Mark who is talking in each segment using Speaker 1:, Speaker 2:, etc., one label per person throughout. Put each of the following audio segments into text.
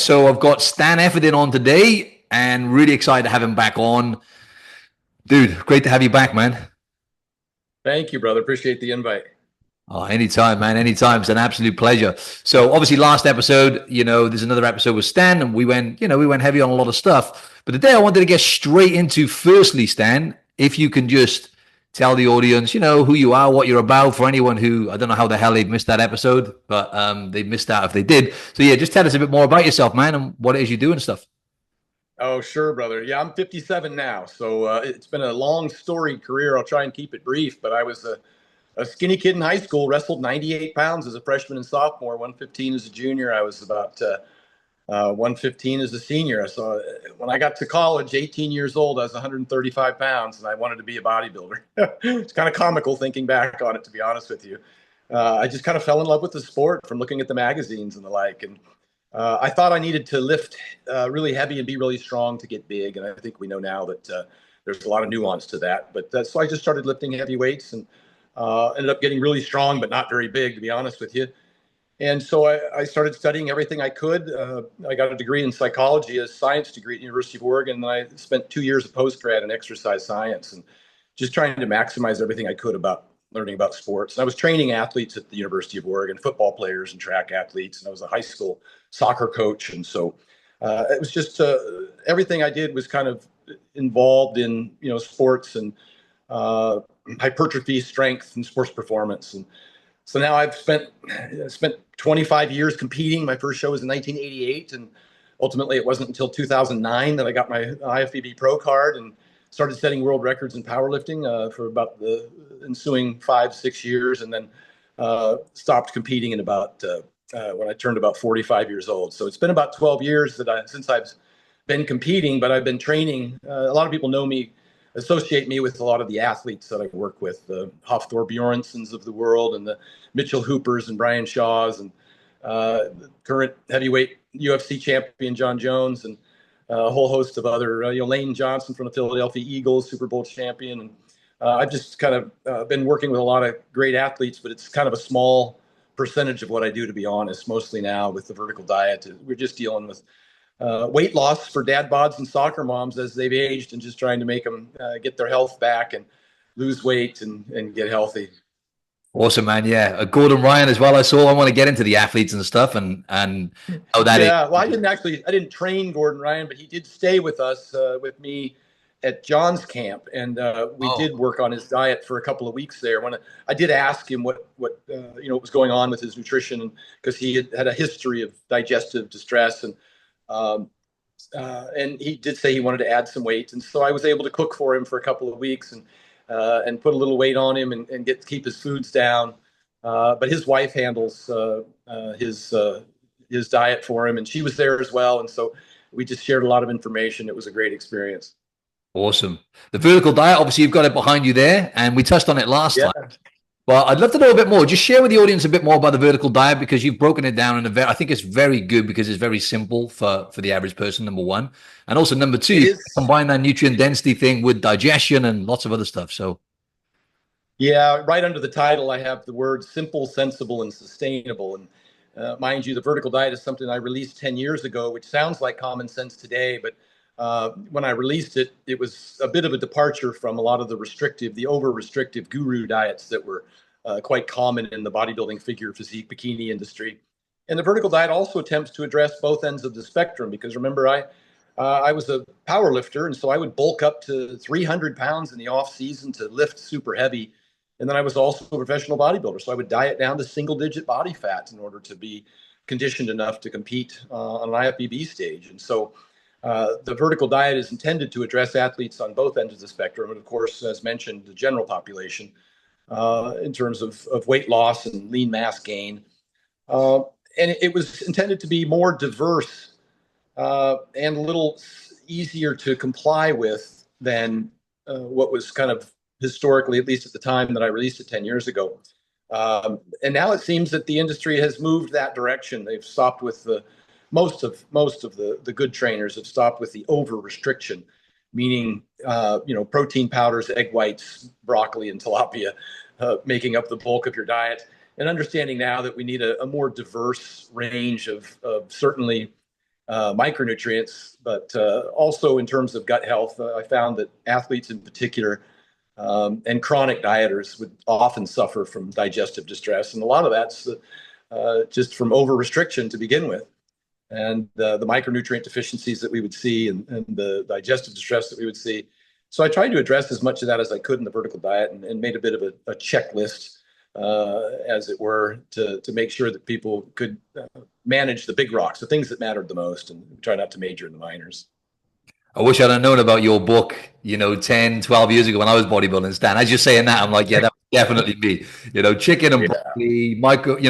Speaker 1: So I've got Stan Efferding on today and really excited to have him back on. Dude, great to have you back, man.
Speaker 2: Thank you, brother. Appreciate the invite.
Speaker 1: Oh, anytime, man. Anytime. It's an absolute pleasure. So obviously last episode, there's another episode with Stan and we went heavy on a lot of stuff. But today I wanted to get straight into, firstly, Stan, if you can just tell the audience, who you are, what you're about, for anyone who, I don't know how the hell they've missed that episode, but they missed out if they did. So yeah, just tell us a bit more about yourself, man, and what it is you do and stuff.
Speaker 2: Oh, sure, brother. Yeah, I'm 57 now. So it's been a long, storied career. I'll try and keep it brief, but I was a skinny kid in high school, wrestled 98 pounds as a freshman and sophomore, 115 as a junior. I was about 115 as a senior. So when I got to college, 18 years old, I was 135 pounds and I wanted to be a bodybuilder. It's kind of comical thinking back on it, to be honest with you. I just kind of fell in love with the sport from looking at the magazines and the like. And I thought I needed to lift really heavy and be really strong to get big. And I think we know now that there's a lot of nuance to that. But so I just started lifting heavy weights and ended up getting really strong, but not very big, to be honest with you. And so I started studying everything I could. I got a degree in psychology, a science degree at the University of Oregon. And I spent 2 years of postgrad in exercise science and just trying to maximize everything I could about learning about sports. And I was training athletes at the University of Oregon, football players and track athletes. And I was a high school soccer coach. And so it was just everything I did was kind of involved in, sports and hypertrophy, strength, and sports performance. And so now I've spent 25 years competing. My first show was in 1988, and ultimately it wasn't until 2009 that I got my IFBB Pro card and started setting world records in powerlifting for about the ensuing 5-6 years, and then stopped competing in about when I turned about 45 years old. So it's been about 12 years since I've been competing, but I've been training. A lot of people associate me with a lot of the athletes that I work with, the Hafthor Bjornssons of the world and the Mitchell Hoopers and Brian Shaws and the current heavyweight UFC champion John Jones and a whole host of other, Lane Johnson from the Philadelphia Eagles, Super Bowl champion. And I've just kind of been working with a lot of great athletes, but it's kind of a small percentage of what I do, to be honest. Mostly now with the vertical diet, we're just dealing with weight loss for dad bods and soccer moms as they've aged and just trying to make them get their health back and lose weight and get healthy.
Speaker 1: Awesome, man. Yeah. Gordon Ryan as well. I want to get into the athletes and stuff and how that is.
Speaker 2: Well, I didn't train Gordon Ryan, but he did stay with us, with me at John's camp. And we did work on his diet for a couple of weeks there. When I did ask him what was going on with his nutrition, because he had a history of digestive distress and he did say he wanted to add some weight. And so I was able to cook for him for a couple of weeks and put a little weight on him and keep his foods down. But his wife handles his diet for him, and she was there as well. And so we just shared a lot of information. It was a great experience.
Speaker 1: Awesome. The vertical diet, obviously you've got it behind you there, and we touched on it last time. Well, I'd love to know a bit more. Just share with the audience a bit more about the vertical diet, because you've broken it down I think it's very good because it's very simple for the average person, number one. And also number two, you combine that nutrient density thing with digestion and lots of other stuff. So
Speaker 2: yeah, right under the title, I have the words simple, sensible, and sustainable. And mind you, the vertical diet is something I released 10 years ago, which sounds like common sense today. But when I released it, it was a bit of a departure from a lot of the over-restrictive guru diets that were quite common in the bodybuilding, figure, physique, bikini industry. And the vertical diet also attempts to address both ends of the spectrum, because remember, I was a power lifter, and so I would bulk up to 300 pounds in the off season to lift super heavy. And then I was also a professional bodybuilder, so I would diet down to single-digit body fat in order to be conditioned enough to compete on an IFBB stage. And so the vertical diet is intended to address athletes on both ends of the spectrum, and of course, as mentioned, the general population in terms of weight loss and lean mass gain. And it was intended to be more diverse and a little easier to comply with than what was kind of historically, at least at the time that I released it 10 years ago. And now it seems that the industry has moved that direction. They've stopped with most of the good trainers have stopped with the over restriction, meaning protein powders, egg whites, broccoli, and tilapia making up the bulk of your diet, and understanding now that we need a more diverse range of certainly micronutrients, but also in terms of gut health. I found that athletes in particular and chronic dieters would often suffer from digestive distress. And a lot of that's just from over restriction to begin with. And the micronutrient deficiencies that we would see and the digestive distress that we would see. So I tried to address as much of that as I could in the vertical diet and made a bit of a checklist, as it were, to make sure that people could manage the big rocks, the things that mattered the most, and try not to major in the minors.
Speaker 1: I wish I'd have known about your book, 10, 12 years ago when I was bodybuilding, Stan. As you're saying that, I'm like, yeah, that was definitely me. Chicken and
Speaker 2: Yeah.
Speaker 1: broccoli,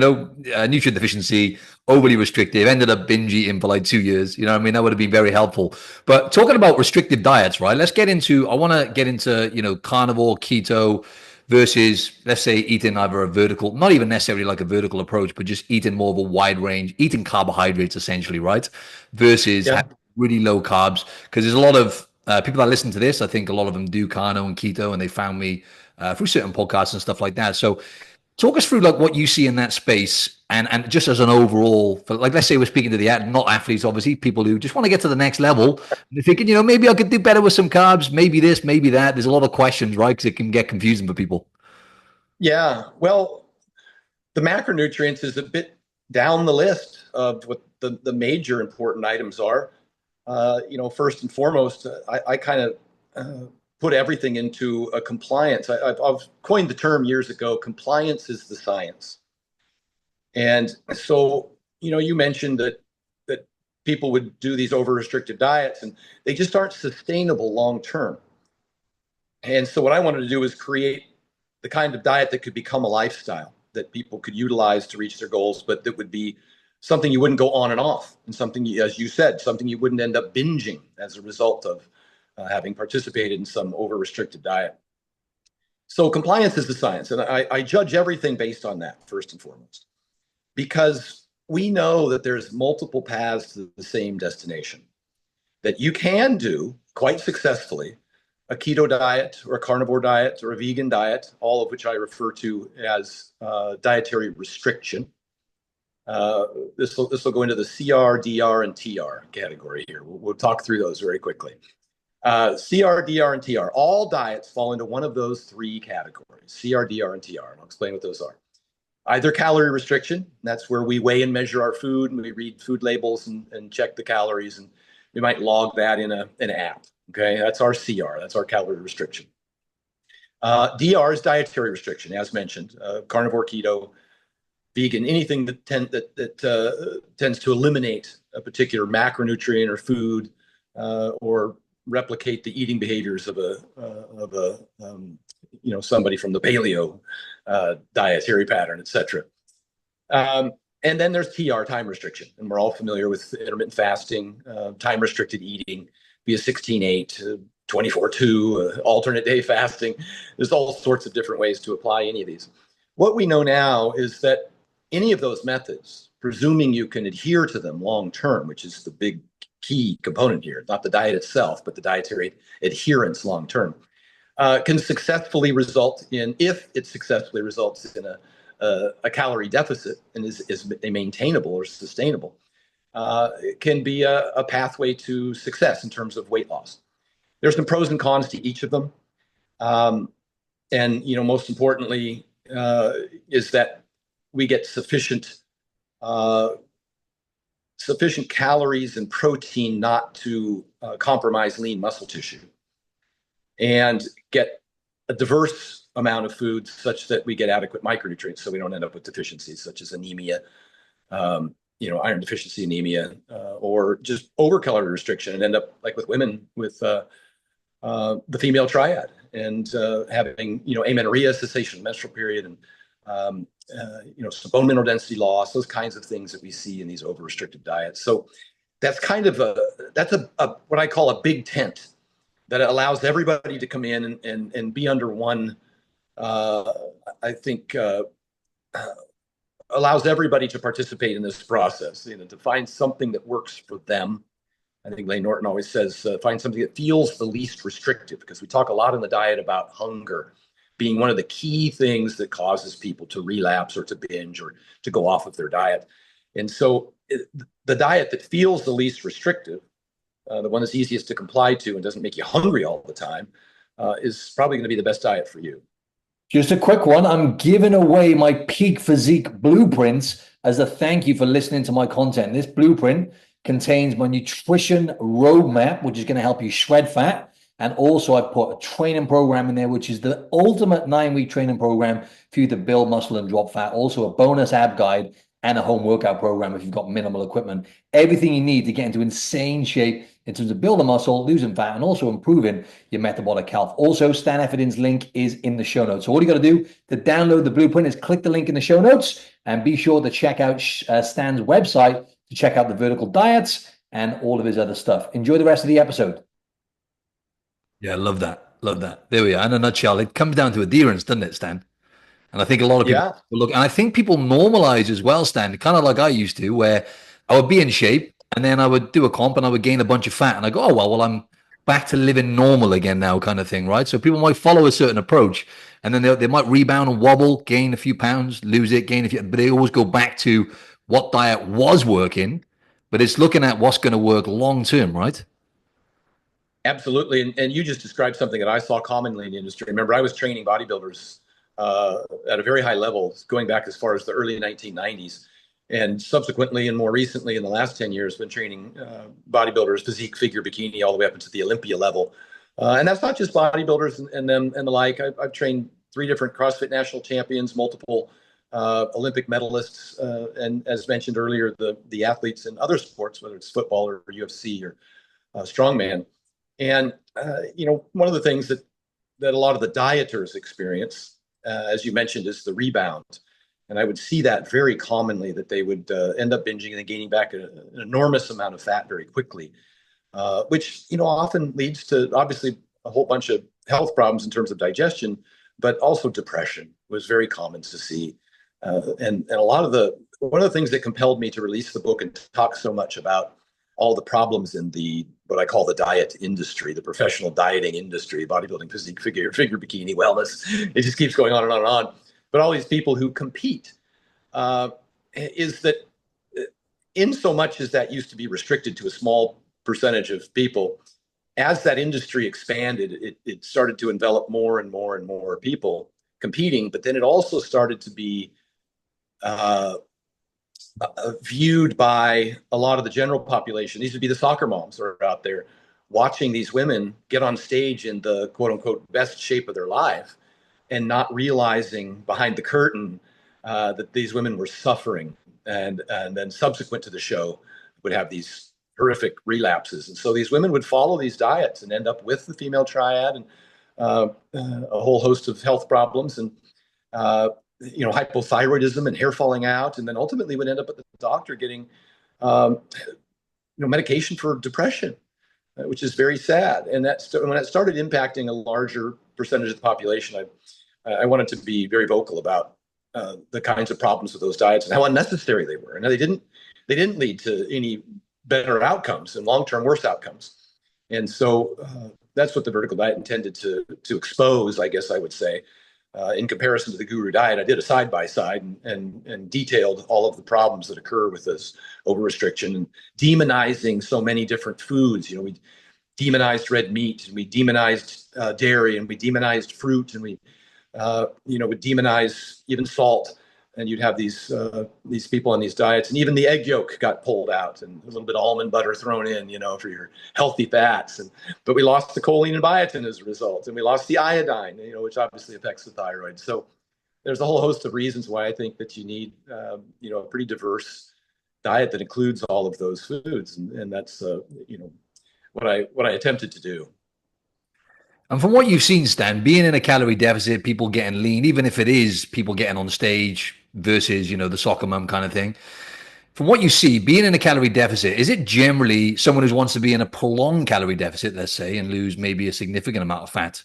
Speaker 1: nutrient deficiency, overly restrictive, ended up binge eating for like 2 years. You know what I mean? That would have been very helpful. But talking about restrictive diets, right? I want to get into, carnivore, keto versus, let's say, eating either a vertical, not even necessarily like a vertical approach, but just eating more of a wide range, eating carbohydrates essentially, right? Versus
Speaker 2: Yeah.
Speaker 1: really low carbs, because there's a lot of people that listen to this. I think a lot of them do carno and keto, and they found me through certain podcasts and stuff like that. So talk us through like what you see in that space, and just as an overall, for like, let's say we're speaking to the not athletes, obviously, people who just want to get to the next level. And they're thinking, maybe I could do better with some carbs, maybe this, maybe that. There's a lot of questions, right? Because it can get confusing for people.
Speaker 2: Yeah. Well, the macronutrients is a bit down the list of what the major important items are. First and foremost, I kind of put everything into a compliance. I've coined the term years ago, compliance is the science. And so, you mentioned that people would do these over-restricted diets and they just aren't sustainable long-term. And so what I wanted to do was create the kind of diet that could become a lifestyle that people could utilize to reach their goals, but that would be something you wouldn't go on and off, and something, as you said, something you wouldn't end up binging as a result of having participated in some over-restricted diet. So compliance is the science, and I judge everything based on that, first and foremost, because we know that there's multiple paths to the same destination, that you can do quite successfully a keto diet or a carnivore diet or a vegan diet, all of which I refer to as dietary restriction. This will go into the CR, DR, and TR category here. We'll talk through those very quickly. CR, DR, and TR. All diets fall into one of those three categories, CR, DR, and TR. And I'll explain what those are. Either calorie restriction, that's where we weigh and measure our food, and we read food labels and check the calories, and we might log that in an app. Okay, that's our CR, that's our calorie restriction. DR is dietary restriction, as mentioned, carnivore, keto, vegan, anything that tends to eliminate a particular macronutrient or food, or replicate the eating behaviors of somebody from the paleo dietary pattern, etc. And then there's TR, time restriction, and we're all familiar with intermittent fasting, time restricted eating via 16/8, 24/2, alternate day fasting. There's all sorts of different ways to apply any of these. What we know now is that any of those methods, presuming you can adhere to them long term, which is the big key component here, not the diet itself, but the dietary adherence long term, can successfully result in, if it successfully results in a calorie deficit and is maintainable or sustainable, it can be a pathway to success in terms of weight loss. There's some pros and cons to each of them. And most importantly, is that we get sufficient calories and protein not to compromise lean muscle tissue, and get a diverse amount of foods such that we get adequate micronutrients, so we don't end up with deficiencies such as anemia, iron deficiency anemia, or just over calorie restriction, and end up like with women with the female triad, and having amenorrhea, cessation of menstrual period, and some bone mineral density loss, those kinds of things that we see in these over restricted diets. So that's kind of what I call a big tent that allows everybody to come in and be under one. I think allows everybody to participate in this process, to find something that works for them. I think Lane Norton always says, find something that feels the least restrictive, because we talk a lot in the diet about hunger being one of the key things that causes people to relapse or to binge or to go off of their diet. And so the diet that feels the least restrictive, the one that's easiest to comply to and doesn't make you hungry all the time, is probably going to be the best diet for you.
Speaker 1: Just a quick one. I'm giving away my peak physique blueprints as a thank you for listening to my content. This blueprint contains my nutrition roadmap, which is going to help you shred fat. And also I put a training program in there, which is the ultimate 9-week training program for you to build muscle and drop fat. Also a bonus ab guide and a home workout program if you've got minimal equipment. Everything you need to get into insane shape in terms of building muscle, losing fat, and also improving your metabolic health. Also, Stan Efferding's link is in the show notes. So all you got to do to download the blueprint is click the link in the show notes and be sure to check out Stan's website to check out the vertical diets and all of his other stuff. Enjoy the rest of the episode. Yeah, love that. Love that. There we are. In a nutshell, it comes down to adherence, doesn't it, Stan? And I think a lot of people look, and I think people normalize as well, Stan, kind of like I used to, where I would be in shape and then I would do a comp and I would gain a bunch of fat and I go, oh, well, I'm back to living normal again now, kind of thing, right? So people might follow a certain approach and then they might rebound and wobble, gain a few pounds, lose it, gain a few, but they always go back to what diet was working, but it's looking at what's going to work long term, right?
Speaker 2: Absolutely. And you just described something that I saw commonly in the industry. Remember, I was training bodybuilders at a very high level, going back as far as the early 1990s. And subsequently, and more recently, in the last 10 years, been training bodybuilders, physique, figure, bikini, all the way up into the Olympia level. And that's not just bodybuilders and them and the like. I've trained 3 different CrossFit national champions, multiple Olympic medalists, and as mentioned earlier, the athletes in other sports, whether it's football or UFC or strongman. And one of the things that a lot of the dieters experience, as you mentioned, is the rebound. And I would see that very commonly, that they would end up binging and then gaining back an enormous amount of fat very quickly, which often leads to obviously a whole bunch of health problems in terms of digestion, but also depression was very common to see. And one of the things that compelled me to release the book and talk so much about all the problems in what I call the diet industry, the professional dieting industry, bodybuilding, physique, figure, bikini, wellness. It just keeps going on and on and on. But all these people who compete, is that in so much as that used to be restricted to a small percentage of people, as that industry expanded, it started to envelop more and more and more people competing. But then it also started to be viewed by a lot of the general population. These would be the soccer moms that are out there watching these women get on stage in the quote unquote best shape of their life and not realizing behind the curtain that these women were suffering and then subsequent to the show would have these horrific relapses. And so these women would follow these diets and end up with the female triad and a whole host of health problems and hypothyroidism and hair falling out, and then ultimately would end up at the doctor getting medication for depression, which is very sad. And when it started impacting a larger percentage of the population, I wanted to be very vocal about the kinds of problems with those diets and how unnecessary they were. And they didn't lead to any better outcomes and long-term worse outcomes. And so that's what the vertical diet intended to expose, I guess I would say. In comparison to the guru diet, I did a side-by-side and detailed all of the problems that occur with this over-restriction and demonizing so many different foods. We demonized red meat, and we demonized dairy, and we demonized fruit, and we would demonize even salt. And you'd have these people on these diets, and even the egg yolk got pulled out, and a little bit of almond butter thrown in, for your healthy fats. But we lost the choline and biotin as a result, and we lost the iodine, which obviously affects the thyroid. So there's a whole host of reasons why I think that you need, a pretty diverse diet that includes all of those foods, and that's what I attempted to do.
Speaker 1: And from what you've seen, Stan, being in a calorie deficit, people getting lean, even if it is people getting on stage versus, the soccer mom kind of thing. From what you see, being in a calorie deficit, is it generally someone who wants to be in a prolonged calorie deficit, let's say, and lose maybe a significant amount of fat?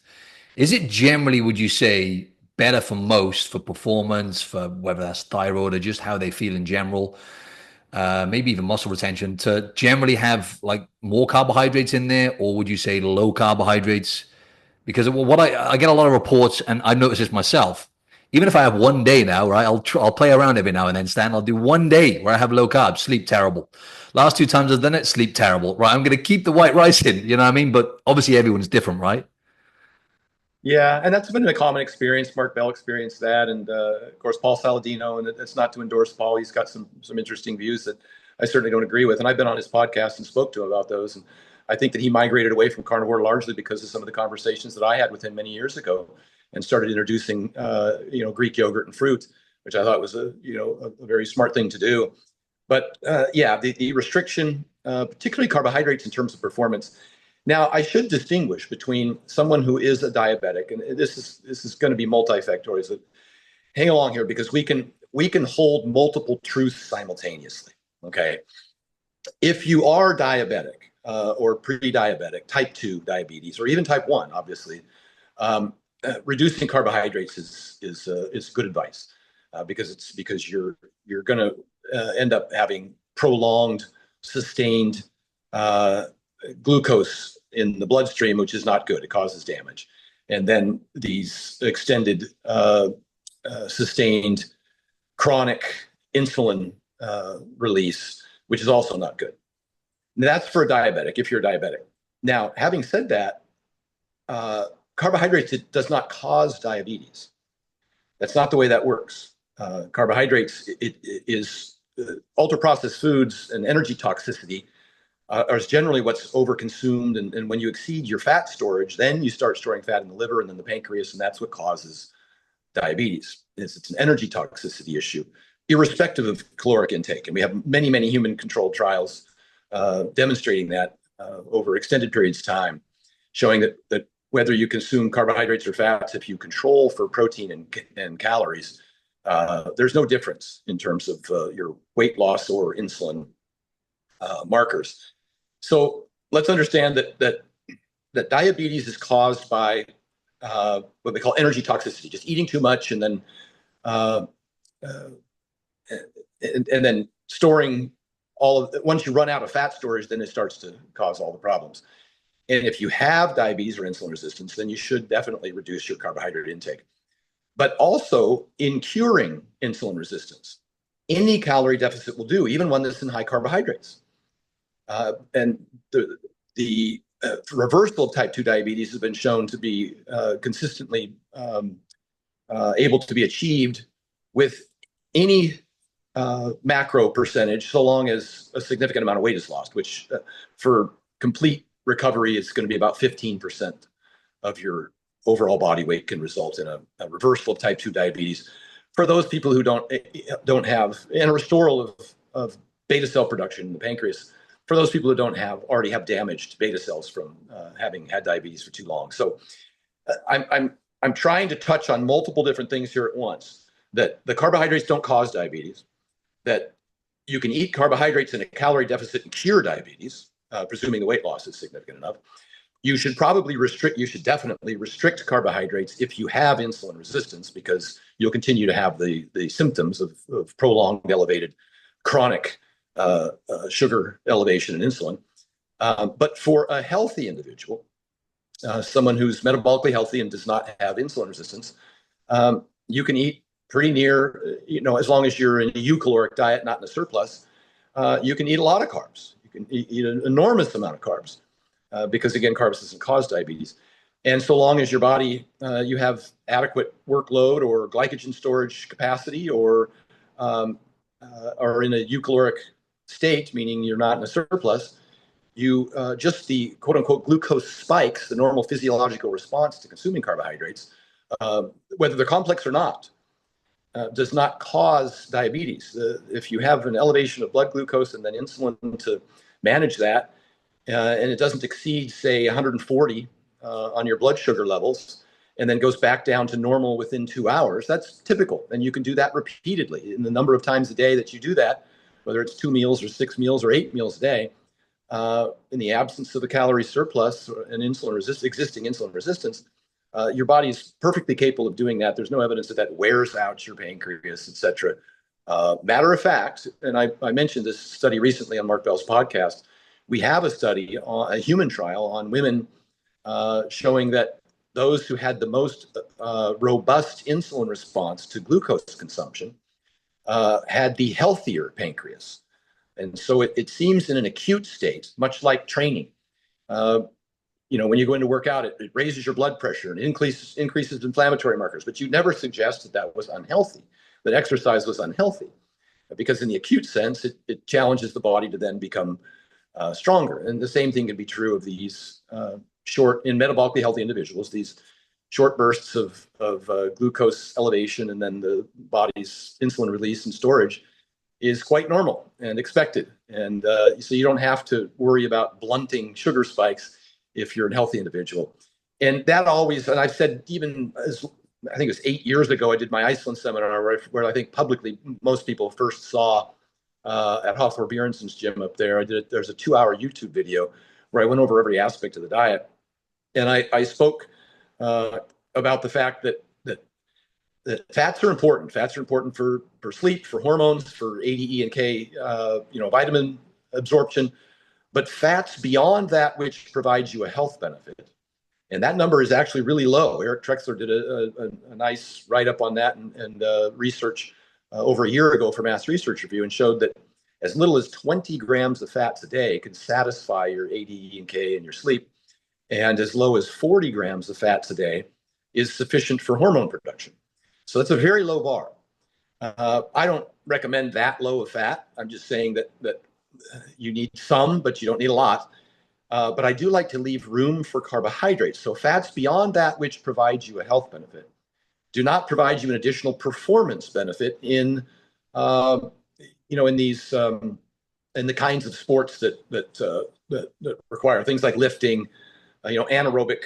Speaker 1: Is it generally, would you say, better for most, for performance, for whether that's thyroid or just how they feel in general, maybe even muscle retention, to generally have like more carbohydrates in there? Or would you say low carbohydrates? Because what I get a lot of reports, and I noticed this myself, Even if I have one day now, right, I'll play around every now and then, Stan. I'll do one day where I have low carb, sleep terrible. Last 2 times I've done it, sleep terrible. Right, I'm going to keep the white rice in, you know what I mean? But obviously everyone's different, right?
Speaker 2: Yeah, and that's been a common experience. Mark Bell experienced that, and of course Paul Saladino. And it's not to endorse Paul; he's got some interesting views that I certainly don't agree with. And I've been on his podcast and spoke to him about those. And I think that he migrated away from carnivore largely because of some of the conversations that I had with him many years ago, and started introducing Greek yogurt and fruit, which I thought was a very smart thing to do. But yeah, the restriction, particularly carbohydrates in terms of performance. Now, I should distinguish between someone who is a diabetic, and this is going to be multifactorial. So hang along here, because we can hold multiple truths simultaneously. Okay, if you are diabetic or pre-diabetic, type 2 diabetes, or even type 1, obviously, reducing carbohydrates is good advice because you're going to end up having prolonged, sustained glucose in the bloodstream, which is not good. It causes damage. And then these extended, sustained chronic insulin release, which is also not good. And that's for a diabetic, if you're a diabetic. Now, having said that, carbohydrates, it does not cause diabetes. That's not the way that works. Carbohydrates, it is ultra-processed foods and energy toxicity are generally what's overconsumed. And when you exceed your fat storage, then you start storing fat in the liver and then the pancreas, and that's what causes diabetes. It's an energy toxicity issue, irrespective of caloric intake. And we have many, many human-controlled trials demonstrating that over extended periods of time, showing that whether you consume carbohydrates or fats, if you control for protein and calories, there's no difference in terms of your weight loss or insulin markers. So let's understand that diabetes is caused by what they call energy toxicity, just eating too much and then and then storing all of it. Once you run out of fat storage, then it starts to cause all the problems. And if you have diabetes or insulin resistance, then you should definitely reduce your carbohydrate intake. But also in curing insulin resistance, any calorie deficit will do, even one that's in high carbohydrates. And the reversal of type 2 diabetes has been shown to be consistently able to be achieved with any macro percentage, so long as a significant amount of weight is lost, which for complete recovery is going to be about 15% of your overall body weight can result in a reversal of type 2 diabetes. For those people who don't have, and a restoral of beta cell production in the pancreas, for those people who already have damaged beta cells from having had diabetes for too long. So I'm trying to touch on multiple different things here at once. That the carbohydrates don't cause diabetes, that you can eat carbohydrates in a calorie deficit and cure diabetes, presuming the weight loss is significant enough. You should definitely restrict carbohydrates if you have insulin resistance, because you'll continue to have the symptoms of prolonged elevated chronic sugar elevation and insulin. But for a healthy individual, someone who's metabolically healthy and does not have insulin resistance, you can eat pretty near, as long as you're in a eucaloric diet, not in a surplus, you can eat a lot of carbs. You can eat an enormous amount of carbs because, again, carbs doesn't cause diabetes. And so long as your body, you have adequate workload or glycogen storage capacity, or are in a eucaloric state, meaning you're not in a surplus, you just the quote unquote glucose spikes, the normal physiological response to consuming carbohydrates, whether they're complex or not, does not cause diabetes. If you have an elevation of blood glucose and then insulin to manage that, and it doesn't exceed, say, 140 on your blood sugar levels, and then goes back down to normal within 2 hours, that's typical. And you can do that repeatedly. In the number of times a day that you do that, whether it's 2 meals or 6 meals or 8 meals a day, in the absence of a calorie surplus and existing insulin resistance, your body is perfectly capable of doing that. There's no evidence that wears out your pancreas, et cetera. Matter of fact, and I mentioned this study recently on Mark Bell's podcast, we have a study, a human trial on women showing that those who had the most robust insulin response to glucose consumption had the healthier pancreas. And so it seems in an acute state, much like training, when you go into work out, it raises your blood pressure and increases inflammatory markers. But you never suggest that was unhealthy, that exercise was unhealthy, because in the acute sense, it challenges the body to then become stronger. And the same thing can be true of these in metabolically healthy individuals, these short bursts of glucose elevation and then the body's insulin release and storage is quite normal and expected. And so you don't have to worry about blunting sugar spikes if you're a healthy individual. And that always, and I've said even as, I think it was 8 years ago, I did my Iceland seminar where I think publicly most people first saw at Hafthor Bjornsson's gym up there. There's a 2-hour YouTube video where I went over every aspect of the diet. And I spoke about the fact that fats are important. Fats are important for sleep, for hormones, for A, D, E, and K, vitamin absorption. But fats beyond that which provides you a health benefit, and that number is actually really low. Eric Trexler did a nice write-up on that and research over a year ago for Mass Research Review, and showed that as little as 20 grams of fats a day can satisfy your A, D, E, and K and your sleep, and as low as 40 grams of fats a day is sufficient for hormone production. So that's a very low bar. I don't recommend that low of fat. I'm just saying that you need some, but you don't need a lot. But I do like to leave room for carbohydrates. So fats beyond that which provides you a health benefit do not provide you an additional performance benefit in these in the kinds of sports that require things like lifting, anaerobic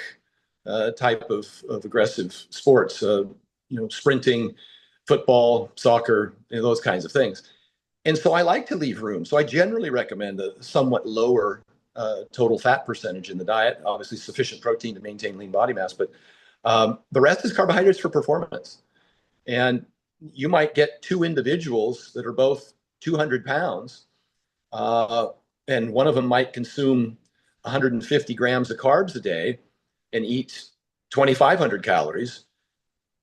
Speaker 2: type of aggressive sports, sprinting, football, soccer, those kinds of things. And so I like to leave room. So I generally recommend a somewhat lower total fat percentage in the diet, obviously sufficient protein to maintain lean body mass, but the rest is carbohydrates for performance. And you might get two individuals that are both 200 pounds, and one of them might consume 150 grams of carbs a day and eat 2,500 calories.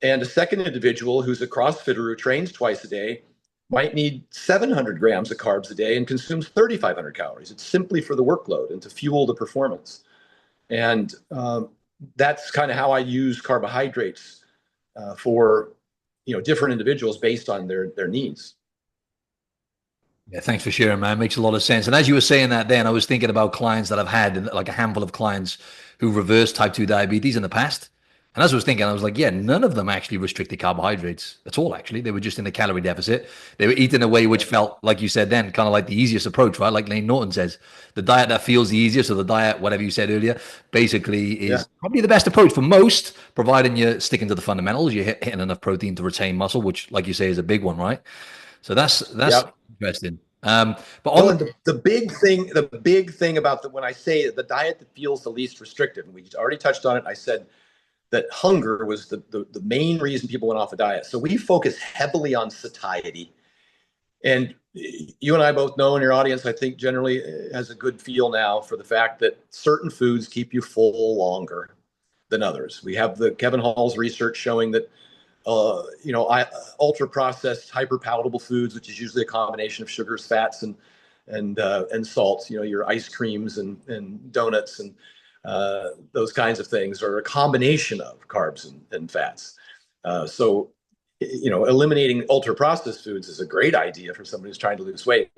Speaker 2: And a second individual who's a CrossFitter who trains twice a day might need 700 grams of carbs a day and consumes 3,500 calories. It's simply for the workload and to fuel the performance. And that's kind of how I use carbohydrates for different individuals based on their needs.
Speaker 1: Yeah, thanks for sharing, man. Makes a lot of sense. And as you were saying that then, I was thinking about clients that I've had, like a handful of clients who reversed type 2 diabetes in the past. And as I was thinking, I was like, yeah, none of them actually restricted carbohydrates at all, actually. They were just in a calorie deficit. They were eating in a way which felt, like you said then, kind of like the easiest approach, right? Like Lane Norton says, the diet that feels the easiest, or the diet, whatever you said earlier, basically is probably the best approach for most, providing you're sticking to the fundamentals, you're hitting enough protein to retain muscle, which, like you say, is a big one, right? So that's interesting. But on
Speaker 2: the big thing about when I say the diet that feels the least restrictive, and we already touched on it, I said that hunger was the main reason people went off a diet. So we focus heavily on satiety. And you and I both know, in your audience, I think generally has a good feel now for the fact that certain foods keep you full longer than others. We have the Kevin Hall's research showing that ultra processed, hyper palatable foods, which is usually a combination of sugars, fats, and salts, your ice creams and donuts and those kinds of things, are a combination of carbs and fats. So eliminating ultra processed foods is a great idea for somebody who's trying to lose weight.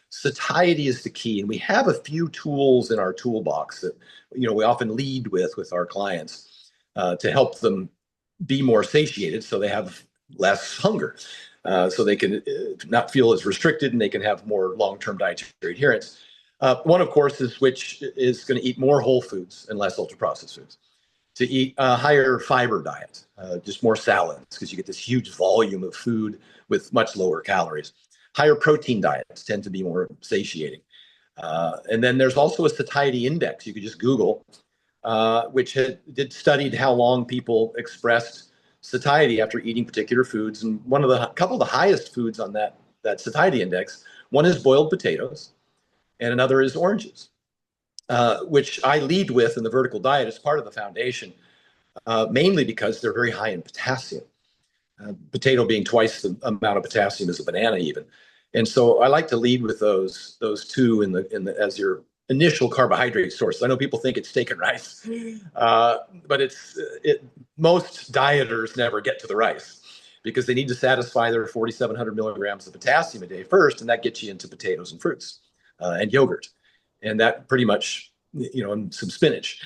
Speaker 2: Satiety is the key, and we have a few tools in our toolbox that we often lead with our clients to help them be more satiated, so they have less hunger, so they can not feel as restricted, and they can have more long-term dietary adherence. One, of course, which is going to eat more whole foods and less ultra-processed foods, to eat a higher fiber diet, just more salads, because you get this huge volume of food with much lower calories. Higher protein diets tend to be more satiating. And then there's also a satiety index you could just Google, which studied how long people expressed satiety after eating particular foods. And couple of the highest foods on that satiety index, one is boiled potatoes, and another is oranges, which I lead with in the vertical diet as part of the foundation. mainly because they're very high in potassium. Potato being twice the amount of potassium as a banana even. And so I like to lead with those two as your initial carbohydrate source. I know people think it's steak and rice, but most dieters never get to the rice because they need to satisfy their 4,700 milligrams of potassium a day first, and that gets you into potatoes and fruits and yogurt, and that pretty much, and some spinach,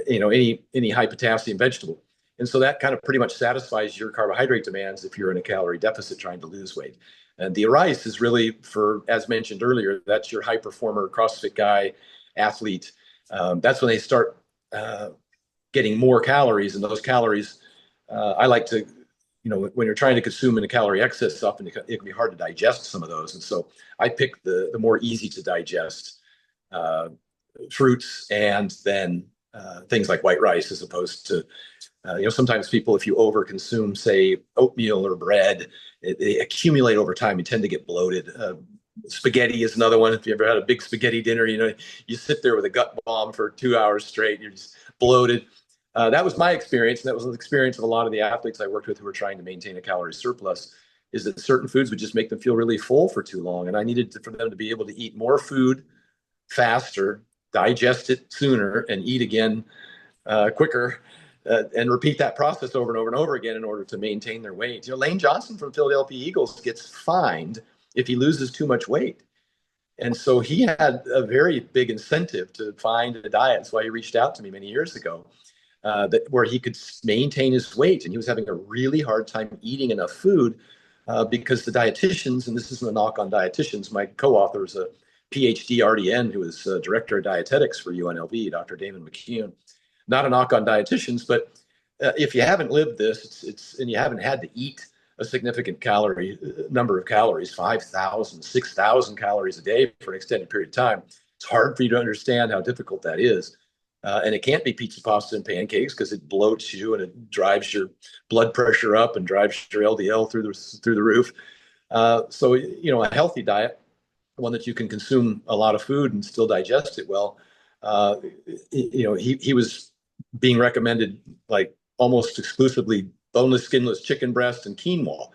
Speaker 2: any high potassium vegetable. And so that kind of pretty much satisfies your carbohydrate demands if you're in a calorie deficit trying to lose weight. And the rice is really for, as mentioned earlier, that's your high performer, CrossFit guy, athlete. That's when they start getting more calories. And those calories, I like to, when you're trying to consume in a calorie excess, often it can be hard to digest some of those. And so I pick the more easy to digest fruits and then things like white rice as opposed to sometimes people, if you overconsume, say, oatmeal or bread, they accumulate over time. You tend to get bloated. Spaghetti is another one. If you ever had a big spaghetti dinner, you sit there with a gut bomb for 2 hours straight. You're just bloated. That was my experience. And that was the experience of a lot of the athletes I worked with who were trying to maintain a calorie surplus, is that certain foods would just make them feel really full for too long. And I needed for them to be able to eat more food faster, digest it sooner, and eat again quicker. And repeat that process over and over and over again in order to maintain their weight. Lane Johnson from Philadelphia Eagles gets fined if he loses too much weight. And so he had a very big incentive to find a diet. That's why he reached out to me many years ago, where he could maintain his weight. And he was having a really hard time eating enough food because the dietitians, and this isn't a knock on dietitians, my co-author is a PhD RDN who is director of dietetics for UNLV, Dr. Damon McCune. Not a knock on dietitians, but if you haven't lived this, and you haven't had to eat a significant number of calories, 5,000, 6,000 calories a day for an extended period of time, it's hard for you to understand how difficult that is. And it can't be pizza, pasta, and pancakes because it bloats you and it drives your blood pressure up and drives your LDL through the roof. So a healthy diet, one that you can consume a lot of food and still digest it well. He was being recommended like almost exclusively boneless, skinless chicken breast and quinoa,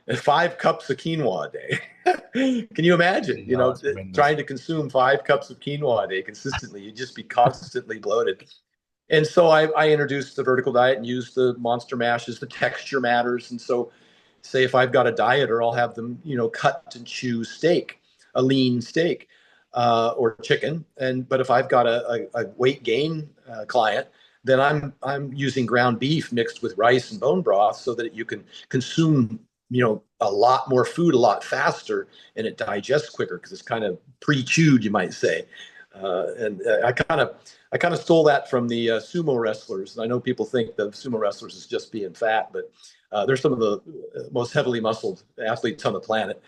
Speaker 2: and 5 cups of quinoa a day. Can you imagine, trying to consume 5 cups of quinoa a day consistently? You'd just be constantly bloated. And so I introduced the vertical diet and used the monster mashes. The texture matters. And so say if I've got a dieter, I'll have them, cut and chew steak, a lean steak or chicken. But if I've got a weight gain client, then I'm using ground beef mixed with rice and bone broth so that you can consume, a lot more food a lot faster, and it digests quicker because it's kind of pre-chewed, you might say. And I kind of stole that from the sumo wrestlers. And I know people think the sumo wrestlers is just being fat, but they're some of the most heavily muscled athletes on the planet.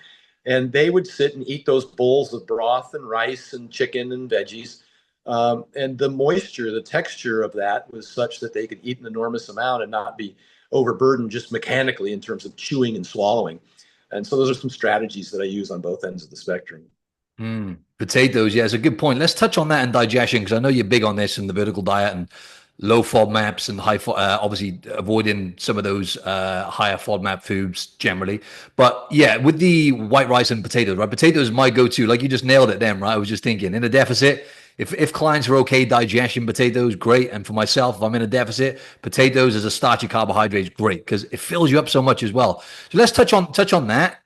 Speaker 2: And they would sit and eat those bowls of broth and rice and chicken and veggies. And the moisture, the texture of that was such that they could eat an enormous amount and not be overburdened just mechanically in terms of chewing and swallowing. And so those are some strategies that I use on both ends of the spectrum.
Speaker 1: Potatoes, yeah, it's a good point. Let's touch on that in digestion, because I know you're big on this in the vertical diet and low FODMAPs and high, obviously avoiding some of those higher FODMAP foods generally. But yeah, with the white rice and potatoes, right? Potatoes is my go-to. Like you just nailed it then, right? I was just thinking in a deficit, if clients are okay digesting potatoes, great. And for myself, if I'm in a deficit, potatoes as a starchy carbohydrate is great because it fills you up so much as well. So let's touch on that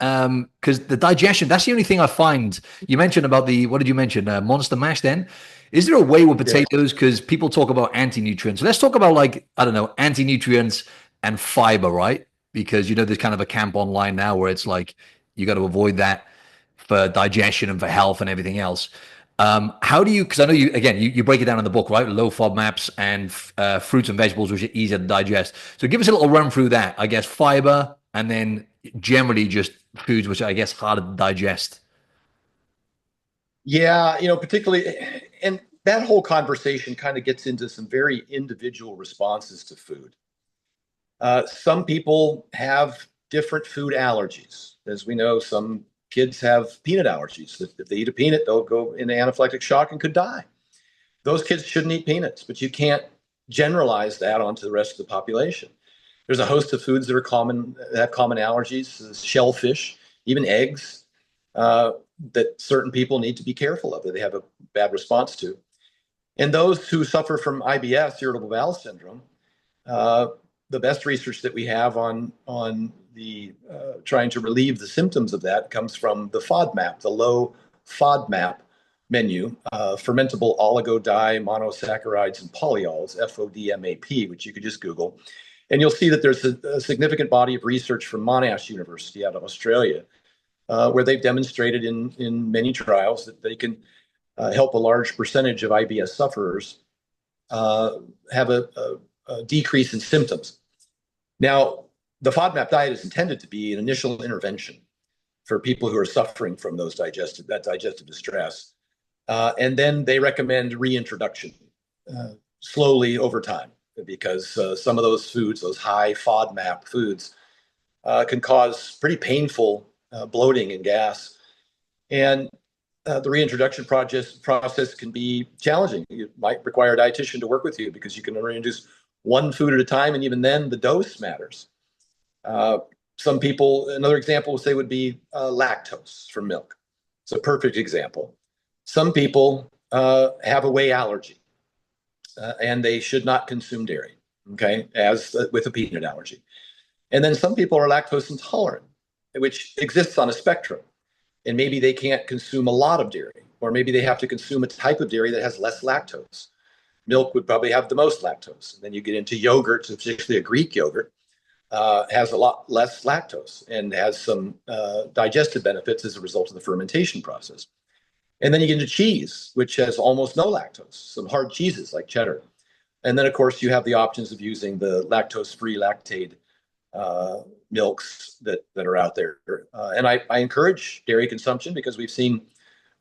Speaker 1: because the digestion, that's the only thing I find. You mentioned about what did you mention? Monster mash then? Is there a way with potatoes? Because people talk about anti-nutrients. Let's talk about anti-nutrients and fiber, right? Because, there's kind of a camp online now where it's like, you got to avoid that for digestion and for health and everything else. How do you, because I know you break it down in the book, right? Low FODMAPs and fruits and vegetables, which are easier to digest. So give us a little run through that, I guess, fiber, and then generally just foods, which are, I guess, harder to digest.
Speaker 2: Yeah, particularly, and that whole conversation kind of gets into some very individual responses to food. Some people have different food allergies. As we know, some kids have peanut allergies. If they eat a peanut, they'll go into anaphylactic shock and could die. Those kids shouldn't eat peanuts, but you can't generalize that onto the rest of the population. There's a host of foods that are common, that have common allergies, shellfish, even eggs, that certain people need to be careful of, that they have a bad response to. And those who suffer from IBS, irritable bowel syndrome, the best research that we have on the trying to relieve the symptoms of that comes from the FODMAP, the low FODMAP menu, fermentable oligo-di-monosaccharides and polyols, FODMAP, which you could just Google. And you'll see that there's a significant body of research from Monash University out of Australia, where they've demonstrated in many trials that they can help a large percentage of IBS sufferers have a decrease in symptoms. Now, the FODMAP diet is intended to be an initial intervention for people who are suffering from that digestive distress. And then they recommend reintroduction slowly over time, because some of those foods, those high FODMAP foods, can cause pretty painful bloating and gas. And the reintroduction process can be challenging. You might require a dietitian to work with you because you can only introduce one food at a time, and even then the dose matters. Some people, another example would be lactose from milk. It's a perfect example. Some people have a whey allergy, and they should not consume dairy, okay, as with a peanut allergy. And then some people are lactose intolerant, which exists on a spectrum. And maybe they can't consume a lot of dairy, or maybe they have to consume a type of dairy that has less lactose. Milk would probably have the most lactose. And then you get into yogurt, particularly a Greek yogurt, has a lot less lactose and has some digestive benefits as a result of the fermentation process. And then you get into cheese, which has almost no lactose, some hard cheeses like cheddar. And then, of course, you have the options of using the lactose-free Lactaid milks that are out there. And I encourage dairy consumption because we've seen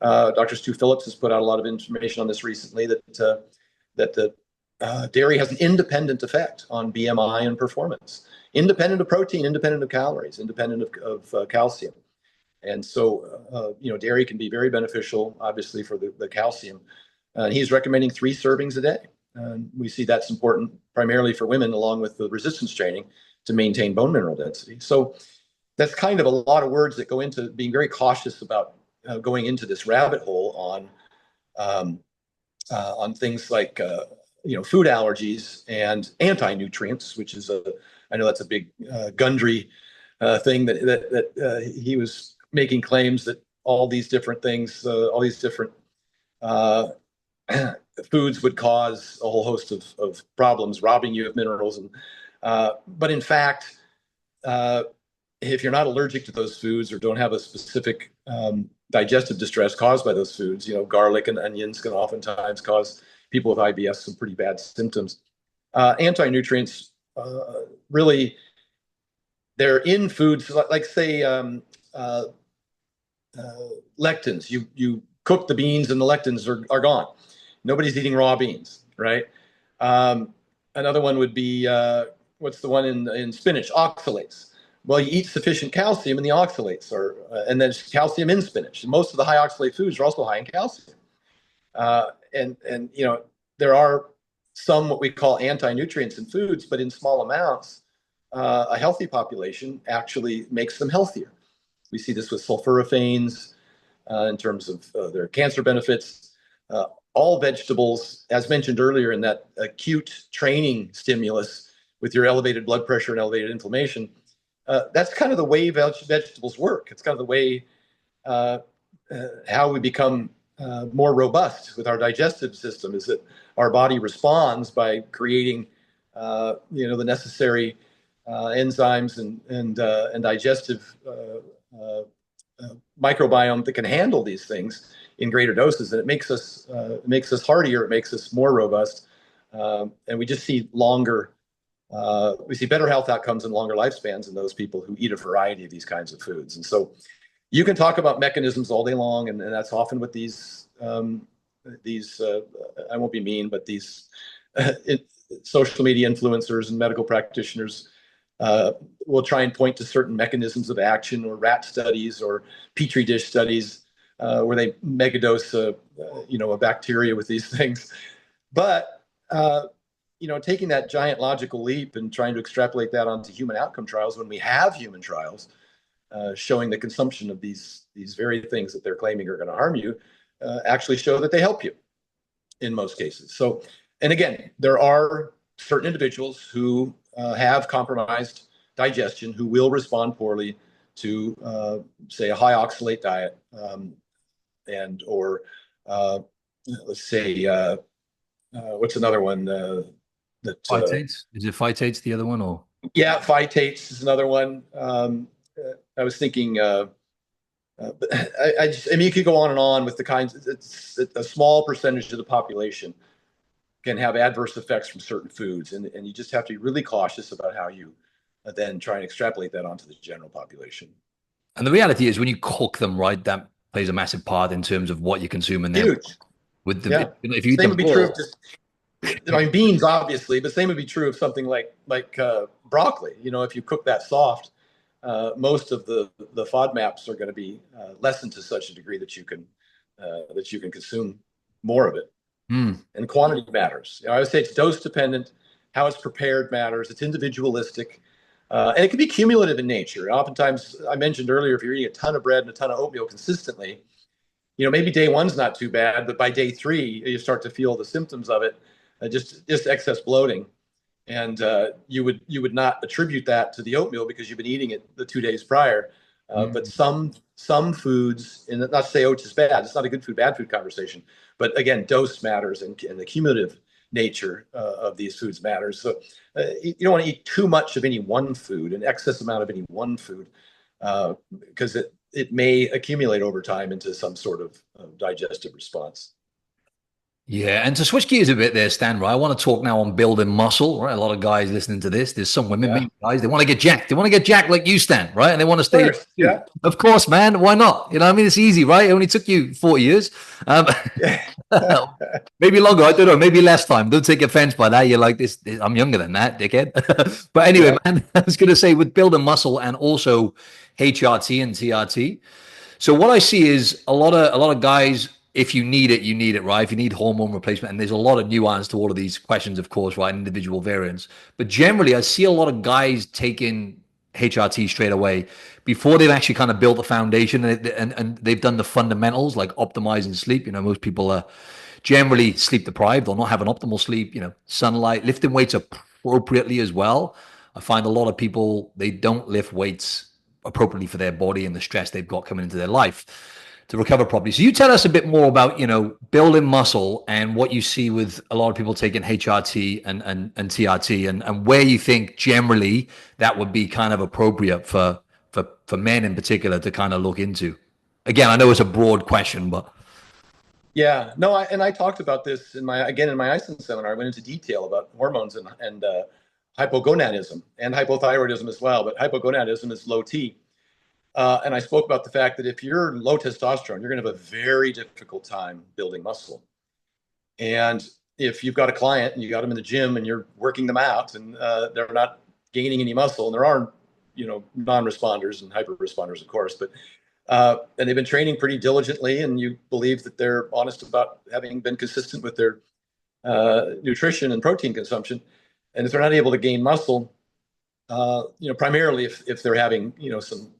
Speaker 2: Dr. Stu Phillips has put out a lot of information on this recently, that the dairy has an independent effect on BMI and performance, independent of protein, independent of calories, independent of calcium. And so, dairy can be very beneficial, obviously, for the calcium. He's recommending 3 servings a day. And we see that's important primarily for women, along with the resistance training to maintain bone mineral density. So that's kind of a lot of words that go into being very cautious about going into this rabbit hole on things like food allergies and anti-nutrients, which is I know that's a big Gundry thing that he was making claims that all these different things, all these different foods would cause a whole host of problems, robbing you of minerals. And but in fact, if you're not allergic to those foods or don't have a specific digestive distress caused by those foods, garlic and onions can oftentimes cause people with IBS some pretty bad symptoms. Anti-nutrients, really, they're in foods like say lectins. You cook the beans and the lectins are gone. Nobody's eating raw beans, right? Another one would be, what's the one in spinach? Oxalates. Well, you eat sufficient calcium and the oxalates are, and then calcium in spinach. Most of the high oxalate foods are also high in calcium. And there are some what we call anti-nutrients in foods, but in small amounts, a healthy population actually makes them healthier. We see this with sulforaphanes in terms of their cancer benefits. All vegetables, as mentioned earlier, in that acute training stimulus with your elevated blood pressure and elevated inflammation, that's kind of the way vegetables work. It's kind of the way how we become more robust with our digestive system, is that our body responds by creating the necessary enzymes and digestive microbiome that can handle these things in greater doses, and it makes us hardier, it makes us more robust, and we just see longer. We see better health outcomes and longer lifespans in those people who eat a variety of these kinds of foods. And so, you can talk about mechanisms all day long, and that's often what these I won't be mean, but these social media influencers and medical practitioners will try and point to certain mechanisms of action, or rat studies or petri dish studies where they megadose a bacteria with these things. But taking that giant logical leap and trying to extrapolate that onto human outcome trials when we have human trials showing the consumption of these very things that they're claiming are going to harm you actually show that they help you in most cases. So, and again, there are certain individuals who have compromised digestion who will respond poorly to, say, a high oxalate diet, and or let's say, what's another one that?
Speaker 1: Phytates? Is it phytates the other one, or?
Speaker 2: Yeah, phytates is another one. I was thinking. I mean, you could go on and on with the kinds. It's a small percentage of the population can have adverse effects from certain foods, and you just have to be really cautious about how you then try and extrapolate that onto the general population.
Speaker 1: And the reality is, when you cook them right, that plays a massive part in terms of what you consume in them.
Speaker 2: Huge.
Speaker 1: With the,
Speaker 2: yeah.
Speaker 1: If you eat
Speaker 2: same
Speaker 1: them
Speaker 2: would be true of just, I mean, beans, obviously, but same would be true of something like broccoli. If you cook that soft, most of the FODMAPs are going to be lessened to such a degree that you can consume more of it. And quantity matters. I would say it's dose dependent. How it's prepared matters. It's individualistic, and it can be cumulative in nature. And oftentimes, I mentioned earlier, if you're eating a ton of bread and a ton of oatmeal consistently, maybe day one's not too bad, but by day 3, you start to feel the symptoms of it, just excess bloating. And you would not attribute that to the oatmeal because you've been eating it the 2 days prior. But some foods, and not to say oats is bad, it's not a good food, bad food conversation. But again, dose matters, and the cumulative nature of these foods matters. So you don't want to eat too much of any one food, an excess amount of any one food, because it may accumulate over time into some sort of digestive response.
Speaker 1: Yeah, and to switch gears a bit there, Stan, right? I want to talk now on building muscle, right? A lot of guys listening to this. There's some women, maybe guys, they want to get jacked. They want to get jacked like you, Stan, right? And they want to stay.
Speaker 2: Yeah.
Speaker 1: Of course, man. Why not? I mean, it's easy, right? It only took you 40 years. Maybe longer. I don't know. Maybe less time. Don't take offense by that. You're like this. I'm younger than that, dickhead. But anyway, man, I was going to say with building muscle and also HRT and TRT. So what I see is a lot of guys, if you need it, you need it, right? If you need hormone replacement, and there's a lot of nuance to all of these questions, of course, right? Individual variants. But generally, I see a lot of guys taking HRT straight away before they've actually kind of built the foundation and they've done the fundamentals like optimizing sleep. Most people are generally sleep deprived or not having optimal sleep, sunlight, lifting weights appropriately as well. I find a lot of people, they don't lift weights appropriately for their body and the stress they've got coming into their life to recover properly. So you tell us a bit more about, building muscle and what you see with a lot of people taking HRT and TRT and where you think generally that would be kind of appropriate for men in particular to kind of look into. Again, I know it's a broad question, but.
Speaker 2: Yeah, no, I talked about this in my ISIN seminar. I went into detail about hormones and hypogonadism and hypothyroidism as well, but hypogonadism is low T. And I spoke about the fact that if you're low testosterone, you're going to have a very difficult time building muscle. And if you've got a client and you got them in the gym and you're working them out and they're not gaining any muscle, and there are, non-responders and hyper-responders, of course, but and they've been training pretty diligently, and you believe that they're honest about having been consistent with their nutrition and protein consumption, and if they're not able to gain muscle, primarily if they're having, some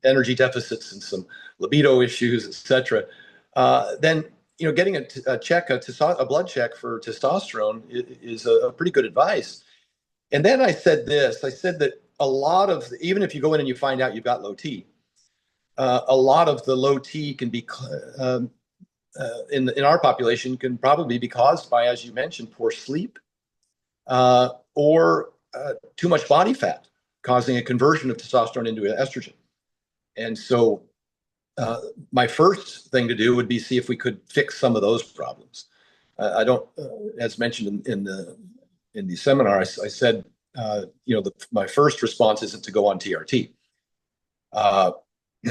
Speaker 2: energy deficits and some libido issues, etc., then, getting a blood check for testosterone is a pretty good advice. And then I said that a lot of, even if you go in and you find out you've got low T, a lot of the low T can be, in our population, can probably be caused by, as you mentioned, poor sleep, or too much body fat, causing a conversion of testosterone into estrogen. And so my first thing to do would be see if we could fix some of those problems. I don't, as mentioned in the seminar, I said, my first response isn't to go on TRT,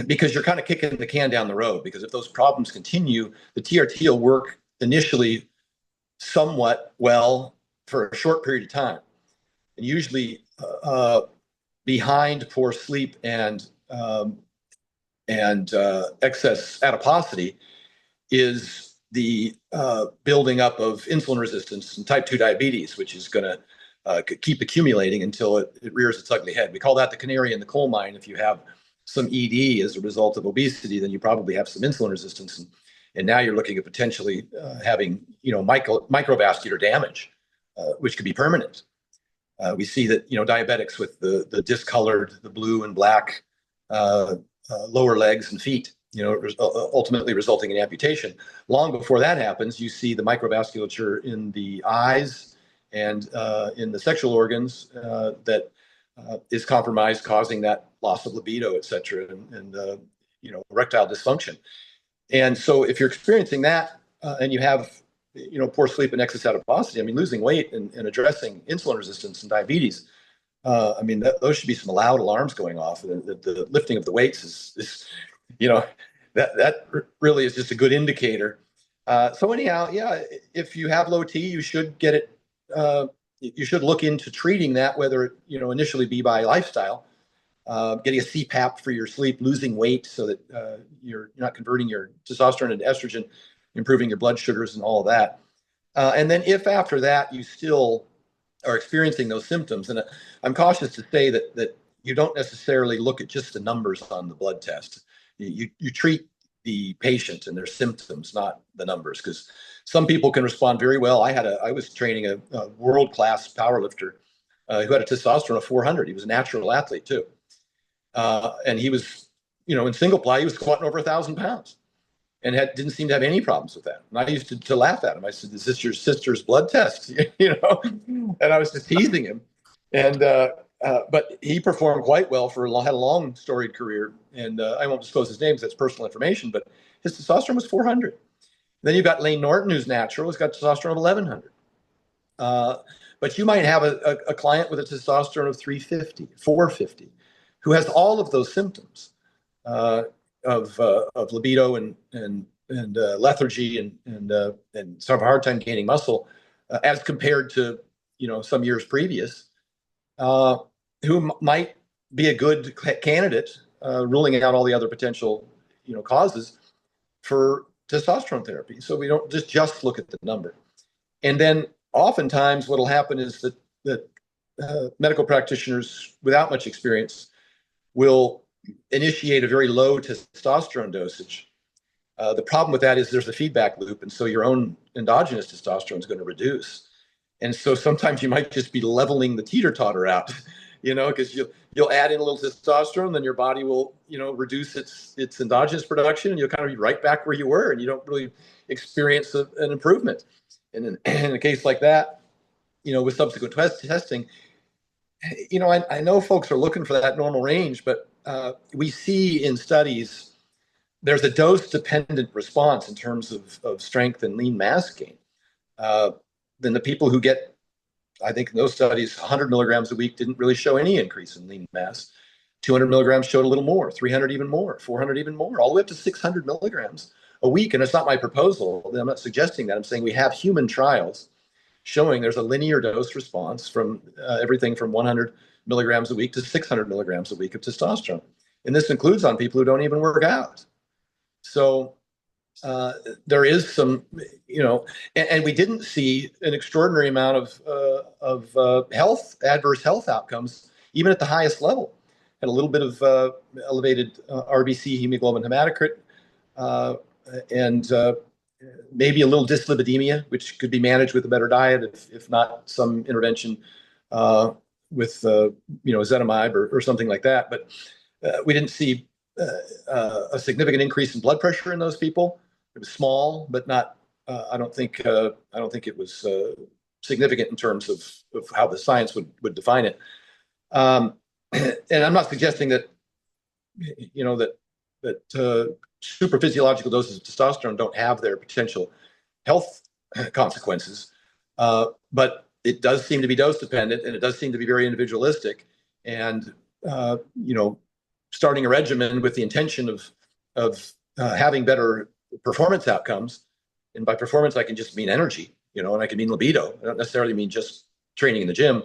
Speaker 2: because you're kind of kicking the can down the road, because if those problems continue, the TRT will work initially somewhat well for a short period of time. And usually behind poor sleep and excess adiposity is the building up of insulin resistance and type 2 diabetes, which is going to keep accumulating until it rears its ugly head. We call that the canary in the coal mine. If you have some ED as a result of obesity, then you probably have some insulin resistance. And now you're looking at potentially having, microvascular damage, which could be permanent. We see that, diabetics with the discolored, the blue and black lower legs and feet, ultimately resulting in amputation. Long before that happens, you see the microvasculature in the eyes and in the sexual organs that is compromised, causing that loss of libido, et cetera, and erectile dysfunction. And so if you're experiencing that and you have, poor sleep and excess adiposity, losing weight and addressing insulin resistance and diabetes, those should be some loud alarms going off. The lifting of the weights is that really is just a good indicator. So anyhow, yeah, if you have low T, you should get it. You should look into treating that, whether it, initially be by lifestyle, getting a CPAP for your sleep, losing weight so that you're not converting your testosterone into estrogen, improving your blood sugars and all of that. And then if after that you still are experiencing those symptoms, and I'm cautious to say that you don't necessarily look at just the numbers on the blood test. You treat the patient and their symptoms, not the numbers, because some people can respond very well. I was training a world-class powerlifter who had a testosterone of 400. He was a natural athlete too. And he was, in single ply, he was squatting over 1,000 pounds and didn't seem to have any problems with that. And I used to laugh at him. I said, "Is this your sister's blood test?" And I was just teasing him. And, but he performed quite well had a long storied career. And I won't disclose his name because that's personal information, but his testosterone was 400. Then you've got Lane Norton, who's natural. He's got testosterone of 1,100. But you might have a client with a testosterone of 350, 450, who has all of those symptoms of libido and lethargy and sort of a hard time gaining muscle, as compared to some years previous, who might be a good candidate, ruling out all the other potential causes for testosterone therapy. So we don't just look at the number. And then oftentimes what will happen is that medical practitioners without much experience will initiate a very low testosterone dosage. The problem with that is there's a feedback loop, and so your own endogenous testosterone is going to reduce. And so sometimes you might just be leveling the teeter-totter out, because you'll add in a little testosterone, then your body will, reduce its endogenous production, and you'll kind of be right back where you were, and you don't really experience an improvement. And in a case like that, with subsequent testing, I know folks are looking for that normal range, but we see in studies there's a dose-dependent response in terms of strength and lean mass gain. Then the people who get, I think in those studies, 100 milligrams a week didn't really show any increase in lean mass. 200 milligrams showed a little more, 300 even more, 400 even more, all the way up to 600 milligrams a week. And it's not my proposal. I'm not suggesting that. I'm saying we have human trials showing there's a linear dose response from everything from 100 milligrams a week to 600 milligrams a week of testosterone. And this includes on people who don't even work out. So there is some, and we didn't see an extraordinary amount of adverse health outcomes, even at the highest level. Had a little bit of elevated RBC, hemoglobin hematocrit, and maybe a little dyslipidemia, which could be managed with a better diet, if not some intervention with ezetimibe or something like that. But we didn't see a significant increase in blood pressure in those people. It was small, but not. I don't think it was significant in terms of how the science would define it. And I'm not suggesting that super physiological doses of testosterone don't have their potential health consequences, but it does seem to be dose dependent, and it does seem to be very individualistic. And starting a regimen with the intention of having better performance outcomes, and by performance I can just mean energy, and I can mean libido. I don't necessarily mean just training in the gym,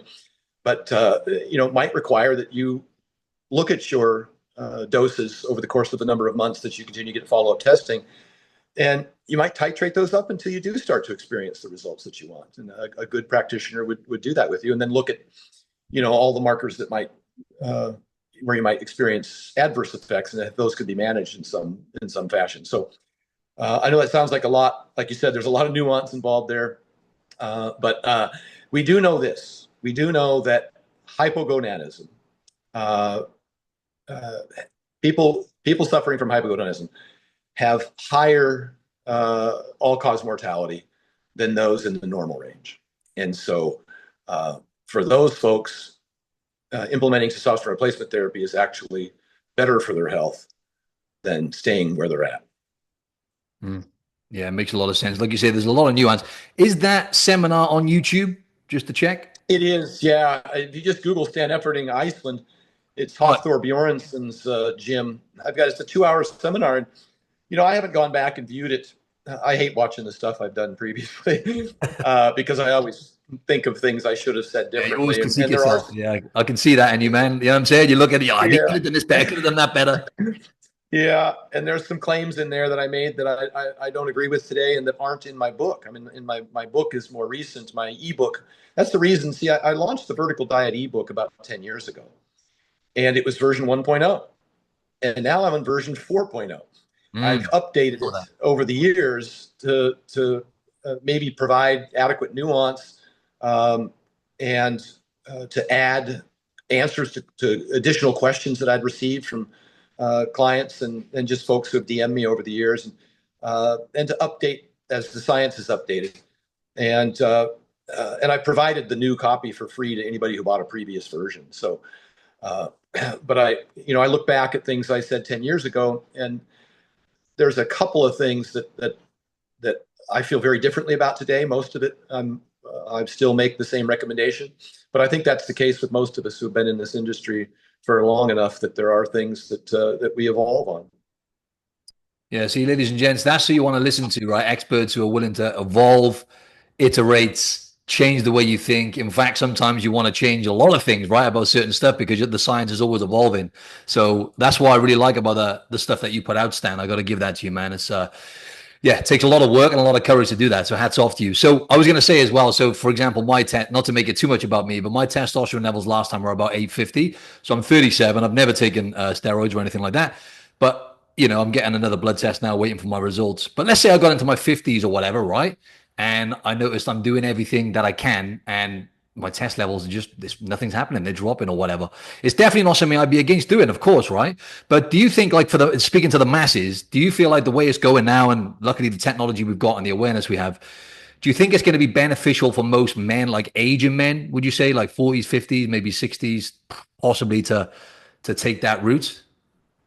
Speaker 2: but might require that you look at your doses over the course of the number of months that you continue to get follow-up testing, And you might titrate those up until you do start to experience the results that you want. And a good practitioner would do that with you, and then look at, all the markers that might, where you might experience adverse effects, and those could be managed in some fashion. So I know that sounds like a lot. Like you said, there's a lot of nuance involved there. But we do know this. We do know that hypogonadism, uh, people suffering from hypogonadism have higher all-cause mortality than those in the normal range. And so for those folks, implementing testosterone replacement therapy is actually better for their health than staying where they're at.
Speaker 1: Mm. Yeah, it makes a lot of sense. Like you say, there's a lot of nuance. Is that seminar on YouTube, just to check?
Speaker 2: It is, yeah. If you just Google Stan Efferding, Iceland, it's Hafthor Bjornsson's gym. It's a 2-hour seminar. And, I haven't gone back and viewed it. I hate watching the stuff I've done previously because I always think of things I should have said differently.
Speaker 1: Yeah, you always critique yourself. Yeah, I can see that in you, man. You know what I'm saying? You look at it, I could have done this better, could have done that better.
Speaker 2: Yeah, and there's some claims in there that I made that I don't agree with today and that aren't in my book. I mean, in my book is more recent, my ebook. That's the reason. See, I launched the Vertical Diet ebook about 10 years ago, and it was version 1.0. And now I'm on version 4.0. I've updated it over the years to maybe provide adequate nuance and to add answers to additional questions that I'd received from clients and just folks who have DM'd me over the years, and to update as the science is updated. And I provided the new copy for free to anybody who bought a previous version. So, but I look back at things I said 10 years ago, and there's a couple of things that I feel very differently about today. Most of it, I still make the same recommendation, but I think that's the case with most of us who've been in this industry for long enough that there are things that we evolve on.
Speaker 1: Yeah, see, ladies and gents, that's who you want to listen to, right? Experts who are willing to evolve, iterate, change the way you think. In fact, sometimes you want to change a lot of things, right, about certain stuff because the science is always evolving. So that's what I really like about the stuff that you put out, Stan. I got to give that to you, man. It's yeah, it takes a lot of work and a lot of courage to do that. So hats off to you. So I was going to say as well, so for example, not to make it too much about me, but my testosterone levels last time were about 850. So I'm 37. I've never taken steroids or anything like that. But, I'm getting another blood test now, waiting for my results. But let's say I got into my 50s or whatever, right? And I noticed I'm doing everything that I can, and my test levels are just nothing's happening. They're dropping or whatever. It's definitely not something I'd be against doing, of course, right? But do you think, like, speaking to the masses, do you feel like the way it's going now, and luckily the technology we've got and the awareness we have, do you think it's going to be beneficial for most men, like aging men? Would you say like 40s, 50s, maybe 60s, possibly to take that route?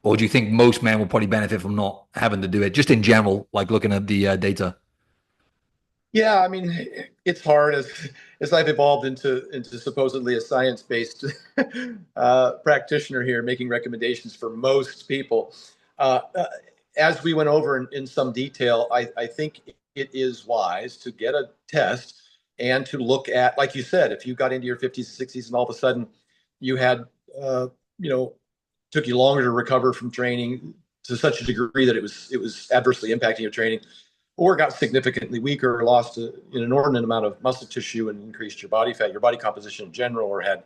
Speaker 1: Or do you think most men will probably benefit from not having to do it, just in general, like looking at the data?
Speaker 2: Yeah, I mean, it's hard as I've evolved into supposedly a science-based practitioner here, making recommendations for most people. As we went over in some detail, I think it is wise to get a test and to look at, like you said, if you got into your 50s and 60s and all of a sudden you had, took you longer to recover from training to such a degree that it was adversely impacting your training, or got significantly weaker, or lost an inordinate amount of muscle tissue and increased your body fat, your body composition in general, or had,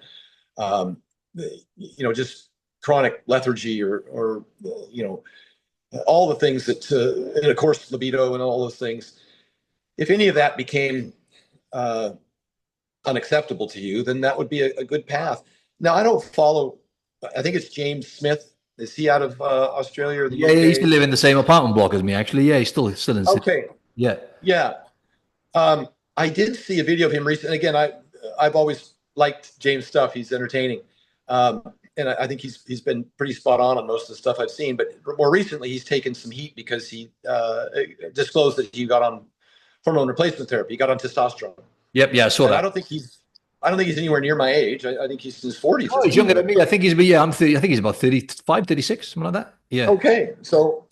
Speaker 2: just chronic lethargy or all the things that, and of course, libido and all those things. If any of that became unacceptable to you, then that would be a good path. Now, I don't follow, I think it's James Smith. Is he out of Australia or the UK?
Speaker 1: Yeah, he used to live in the same apartment block as me, actually. Yeah, he's still in Sydney.
Speaker 2: Okay.
Speaker 1: Yeah.
Speaker 2: Yeah. I did see a video of him recently. Again, I've always liked James' stuff. He's entertaining. And I think he's been pretty spot on most of the stuff I've seen. But more recently, he's taken some heat because he disclosed that he got on hormone replacement therapy. He got on testosterone.
Speaker 1: Yep. Yeah, I saw that.
Speaker 2: I don't think he's anywhere near my age. I think he's in his 40s.
Speaker 1: Oh, he's younger than me. I think I'm 30. I think he's about 35, 36, something like that. Yeah.
Speaker 2: Okay. So,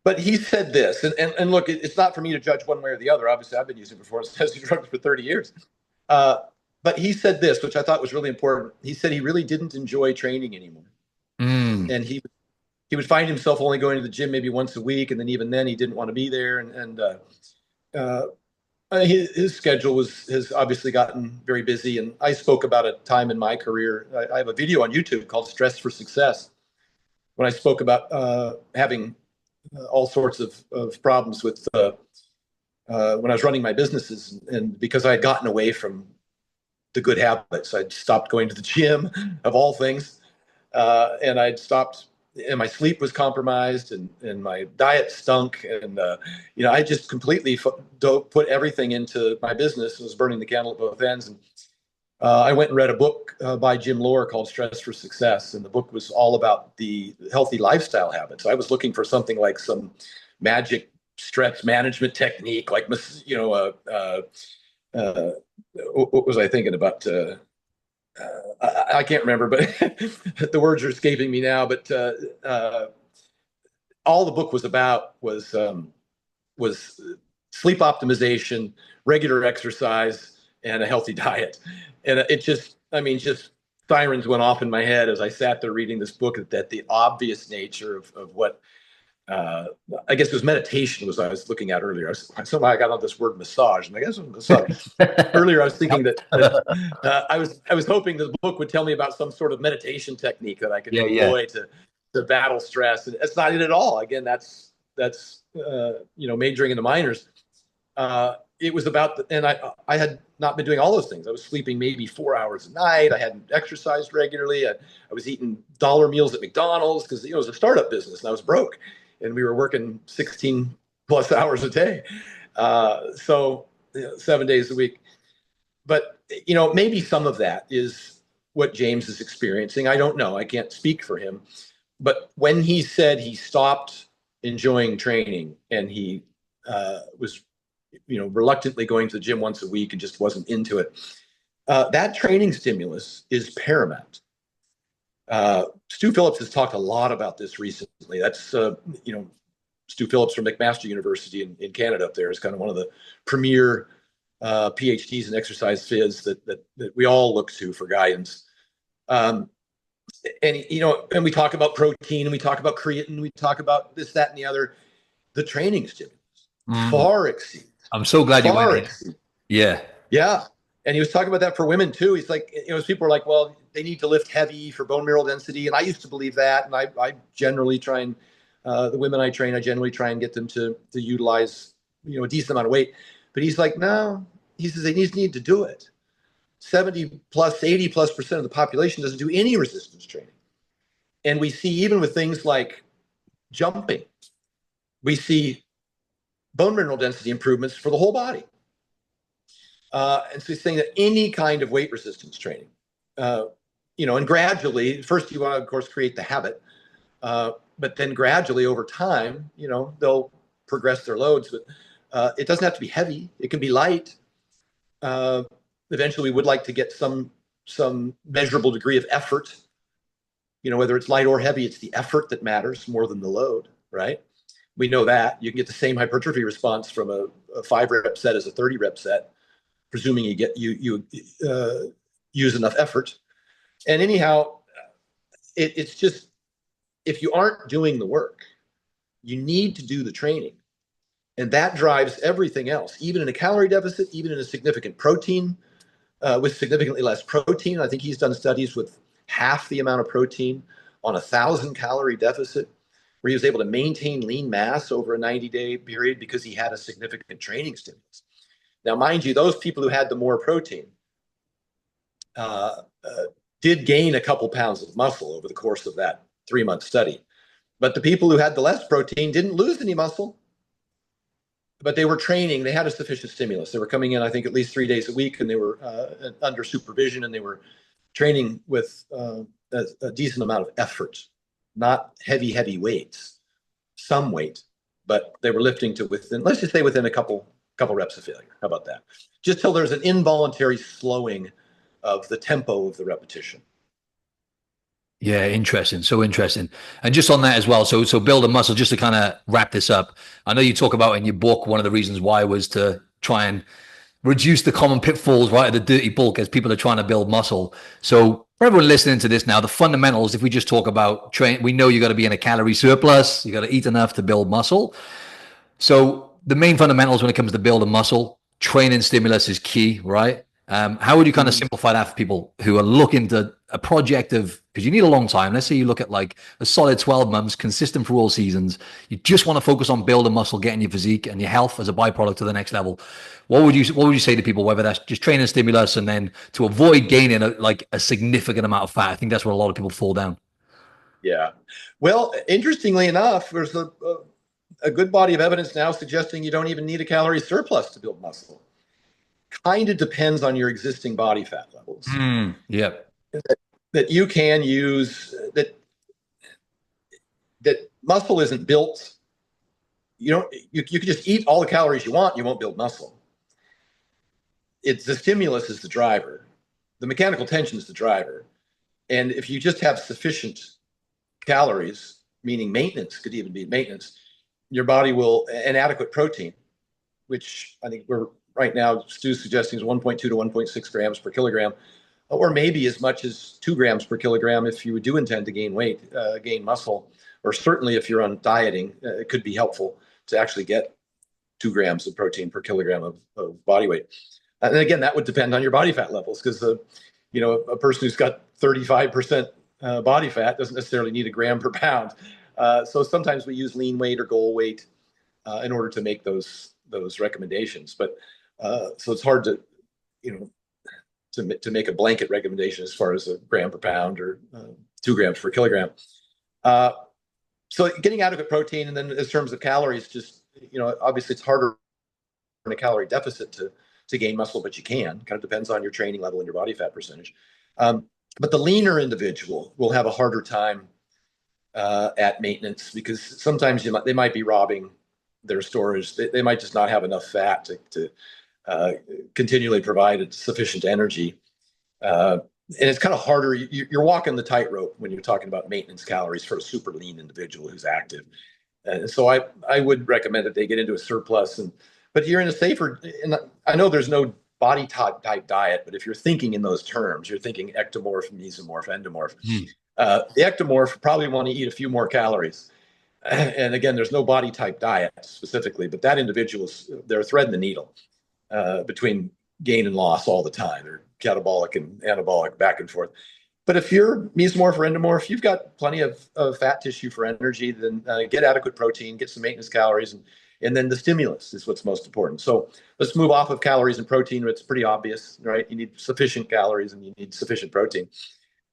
Speaker 2: but he said this, and look, it's not for me to judge one way or the other. Obviously, I've been using performance-enhancing drugs for 30 years. But he said this, which I thought was really important. He said he really didn't enjoy training anymore. And he would find himself only going to the gym maybe once a week, and then even then he didn't want to be there. His schedule has obviously gotten very busy. And I spoke about a time in my career. I have a video on YouTube called "Stress for Success," when I spoke about having all sorts of problems with when I was running my businesses, and because I had gotten away from the good habits, I'd stopped going to the gym, of all things, and I'd stopped, and my sleep was compromised, and my diet stunk, and I just completely put everything into my business and was burning the candle at both ends. And I went and read a book by Jim Lohr called "Stress for Success," and the book was all about the healthy lifestyle habits. I was looking for something like some magic stress management technique, like what was I thinking about? I can't remember, but the words are escaping me now. But all the book was about was sleep optimization, regular exercise, and a healthy diet. And it just sirens went off in my head as I sat there reading this book, that the obvious nature of what I guess it was meditation was I was looking at earlier. Somehow I got on this word massage, and I guess it was massage. Earlier I was thinking that I was hoping the book would tell me about some sort of meditation technique that I could employ to battle stress, and that's not it at all. Again, that's majoring in the minors. It was about, and I had not been doing all those things. I was sleeping maybe 4 hours a night. I hadn't exercised regularly. I was eating dollar meals at McDonald's because it was a startup business and I was broke, and we were working 16 plus hours a day. 7 days a week. But, maybe some of that is what James is experiencing. I don't know. I can't speak for him. But when he said he stopped enjoying training and he was reluctantly going to the gym once a week and just wasn't into it, that training stimulus is paramount. Stu Phillips has talked a lot about this recently. That's Stu Phillips from McMaster University in Canada up there is kind of one of the premier PhDs in exercise phys that we all look to for guidance. And we talk about protein, and we talk about creatine, we talk about this, that, and the other. The training stimulus far exceeds.
Speaker 1: I'm so glad you went here.
Speaker 2: Yeah. And he was talking about that for women too. He's like, people are like, well, they need to lift heavy for bone mineral density. And I used to believe that. And I generally try and, the women I train, I generally try and get them to utilize, a decent amount of weight. But he's like, no, he says they need to do it. 70 plus, 80 plus % of the population doesn't do any resistance training. And we see, even with things like jumping, we see bone mineral density improvements for the whole body. And so he's saying that any kind of weight resistance training, and gradually, first you want to, of course, create the habit, but then gradually over time, they'll progress their loads. But it doesn't have to be heavy. It can be light. Eventually, we would like to get some measurable degree of effort. Whether it's light or heavy, it's the effort that matters more than the load, right? We know that you can get the same hypertrophy response from a 5-rep set as a 30-rep set, presuming you use enough effort. And anyhow, it's just, if you aren't doing the work, you need to do the training. And that drives everything else, even in a calorie deficit, even in a significant protein, with significantly less protein. I think he's done studies with half the amount of protein on 1,000 calorie deficit, where he was able to maintain lean mass over a 90-day period because he had a significant training stimulus. Now, mind you, those people who had the more protein did gain a couple pounds of muscle over the course of that 3-month study. But the people who had the less protein didn't lose any muscle, but they were training. They had a sufficient stimulus. They were coming in, I think, at least 3 days a week, and they were under supervision, and they were training with a decent amount of effort, not heavy weights, some weight, but they were lifting to within, let's just say within a couple reps of failure. How about that? Just till there's an involuntary slowing of the tempo of the repetition.
Speaker 1: Yeah, interesting. So interesting. And just on that as well, so build a muscle, just to kind of wrap this up. I know you talk about in your book, one of the reasons why was to try and reduce the common pitfalls, right, of the dirty bulk as people are trying to build muscle. So For everyone listening to this now, the fundamentals, if we just talk about train, we know you got to be in a calorie surplus, you got to eat enough to build muscle. So the main fundamentals when it comes to building muscle, training stimulus is key, right? How would you kind of simplify that for people who are looking to a project of, because you need a long time. Let's say you look at like a solid 12 months, consistent for all seasons. You just want to focus on building muscle, getting your physique and your health as a byproduct to the next level. What would you say to people, whether that's just training stimulus and then to avoid gaining a significant amount of fat? I think that's where a lot of people fall down.
Speaker 2: Yeah. Well, interestingly enough, there's a good body of evidence now suggesting you don't even need a calorie surplus to build muscle. Kind of depends on your existing body fat levels.
Speaker 1: Yeah.
Speaker 2: That you can use, that muscle isn't built. You can just eat all the calories you want, you won't build muscle. It's the stimulus is the driver. The mechanical tension is the driver. And if you just have sufficient calories, meaning maintenance, could even be maintenance, your body will, and adequate protein, which I think we're right now, Stu's suggesting is 1.2 to 1.6 grams per kilogram, or maybe as much as 2 grams per kilogram if you do intend to gain weight, gain muscle, or certainly if you're on dieting, it could be helpful to actually get 2 grams of protein per kilogram of body weight. And again, that would depend on your body fat levels, because a person who's got 35% body fat doesn't necessarily need a gram per pound. So sometimes we use lean weight or goal weight in order to make those recommendations. But so it's hard to make a blanket recommendation as far as a gram per pound or 2 grams per kilogram. So getting adequate protein, and then in terms of calories, just obviously it's harder in a calorie deficit to gain muscle, but you can. Kind of depends on your training level and your body fat percentage. But the leaner individual will have a harder time at maintenance, because sometimes they might be robbing their storage. They might just not have enough fat to continually provide sufficient energy. And it's kind of harder. You're walking the tightrope when you're talking about maintenance calories for a super lean individual who's active. And so I would recommend that they get into a surplus. But you're in a safer, and I know there's no body type diet, but if you're thinking in those terms, you're thinking ectomorph, mesomorph, endomorph. The ectomorph probably want to eat a few more calories. And again, there's no body type diet specifically, but that individual's, they're threading the needle between gain and loss all the time. They're catabolic and anabolic back and forth. But if you're mesomorph or endomorph, you've got plenty of fat tissue for energy, then get adequate protein, get some maintenance calories, and then the stimulus is what's most important. So let's move off of calories and protein. It's pretty obvious, right? You need sufficient calories and you need sufficient protein.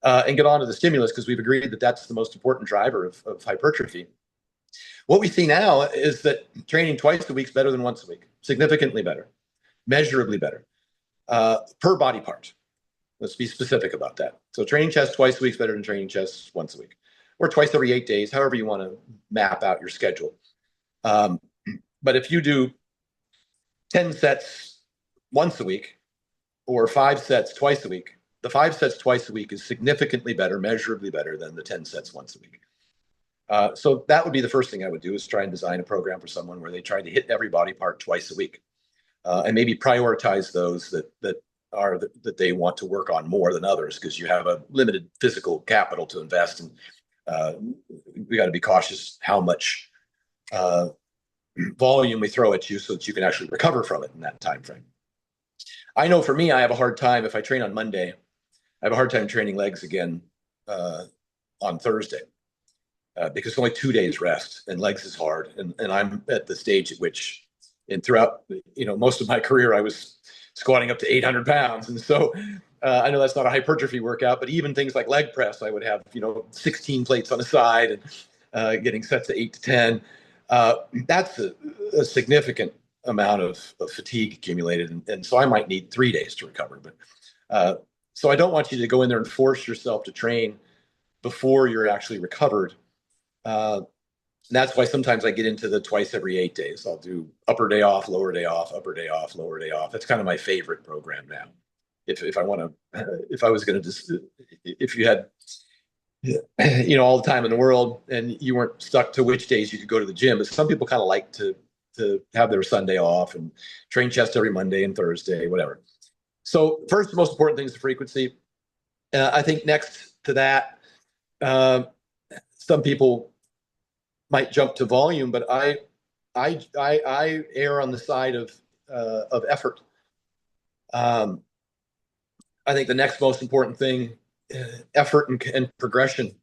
Speaker 2: And get on to the stimulus, because we've agreed that that's the most important driver of hypertrophy. What we see now is that training twice a week is better than once a week, significantly better, measurably better, per body part. Let's be specific about that. So training chest twice a week is better than training chest once a week, or twice every 8 days, however you want to map out your schedule. But if you do 10 sets once a week or 5 sets twice a week, the 5 sets twice a week is significantly better, measurably better than the 10 sets once a week. So that would be the first thing I would do, is try and design a program for someone where they try to hit every body part twice a week, and maybe prioritize those that they want to work on more than others, because you have a limited physical capital to invest, and we got to be cautious how much volume we throw at you so that you can actually recover from it in that time frame. I know for me, I have a hard time if I train on Monday. I have a hard time training legs again on Thursday. Because it's only 2 days rest, and legs is hard. And I'm at the stage at which, and throughout, most of my career, I was squatting up to 800 pounds. And so I know that's not a hypertrophy workout, but even things like leg press, I would have, 16 plates on the side and getting sets of 8 to 10. That's a significant amount of fatigue accumulated. And so I might need 3 days to recover. But so I don't want you to go in there and force yourself to train before you're actually recovered. That's why sometimes I get into the twice every 8 days. I'll do upper day off, lower day off, upper day off, lower day off. That's kind of my favorite program now. If I want to, if I was going to just, if you had, all the time in the world and you weren't stuck to which days you could go to the gym, but some people kind of like to have their Sunday off and train chest every Monday and Thursday, whatever. So first, the most important thing is the frequency. I think next to that, some people might jump to volume, but I err on the side of effort. I think the next most important thing, effort and progression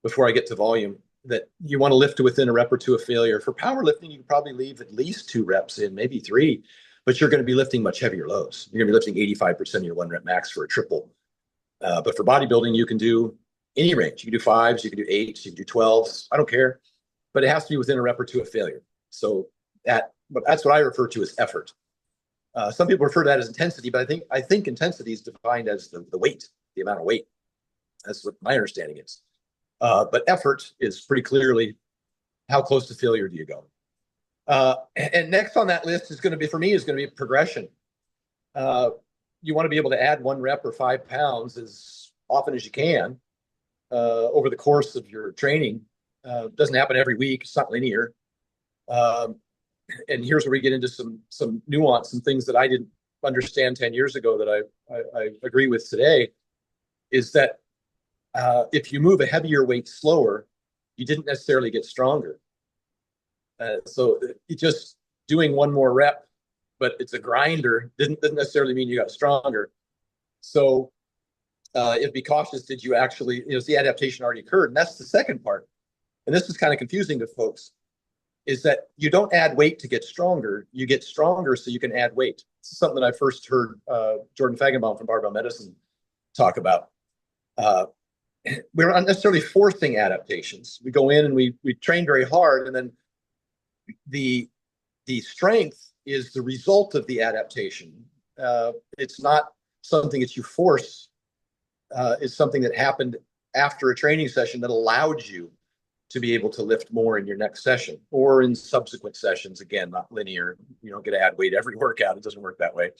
Speaker 2: before I get to volume. That you want to lift to within a rep or two of failure. For powerlifting, you can probably leave at least 2 reps in, maybe 3, but you're going to be lifting much heavier loads. You're going to be lifting 85% of your 1 rep max for a triple. But for bodybuilding, you can do any range. You can do 5s, you can do 8s, you can do 12s. I don't care, but it has to be within a rep or 2 of failure. So that's what I refer to as effort. Some people refer to that as intensity, but I think intensity is defined as the weight, the amount of weight. That's what my understanding is. But effort is pretty clearly how close to failure do you go. And next on that list is going to be, for me, is going to be progression. You want to be able to add 1 rep or 5 pounds as often as you can over the course of your training. It doesn't happen every week. It's not linear. And here's where we get into some nuance, some things that I didn't understand 10 years ago that I agree with today, is that if you move a heavier weight slower, you didn't necessarily get stronger. So it just doing 1 more rep, but it's a grinder, doesn't necessarily mean you got stronger. So it'd be cautious. Did you actually, the adaptation already occurred? And that's the second part. And this is kind of confusing to folks, is that you don't add weight to get stronger. You get stronger so you can add weight. This is something I first heard Jordan Fagenbaum from Barbell Medicine talk about. We're not necessarily forcing adaptations. We go in and we train very hard, and then the strength is the result of the adaptation. It's not something that you force. It's something that happened after a training session that allowed you to be able to lift more in your next session or in subsequent sessions. Again, not linear. You don't get to add weight every workout. It doesn't work that way.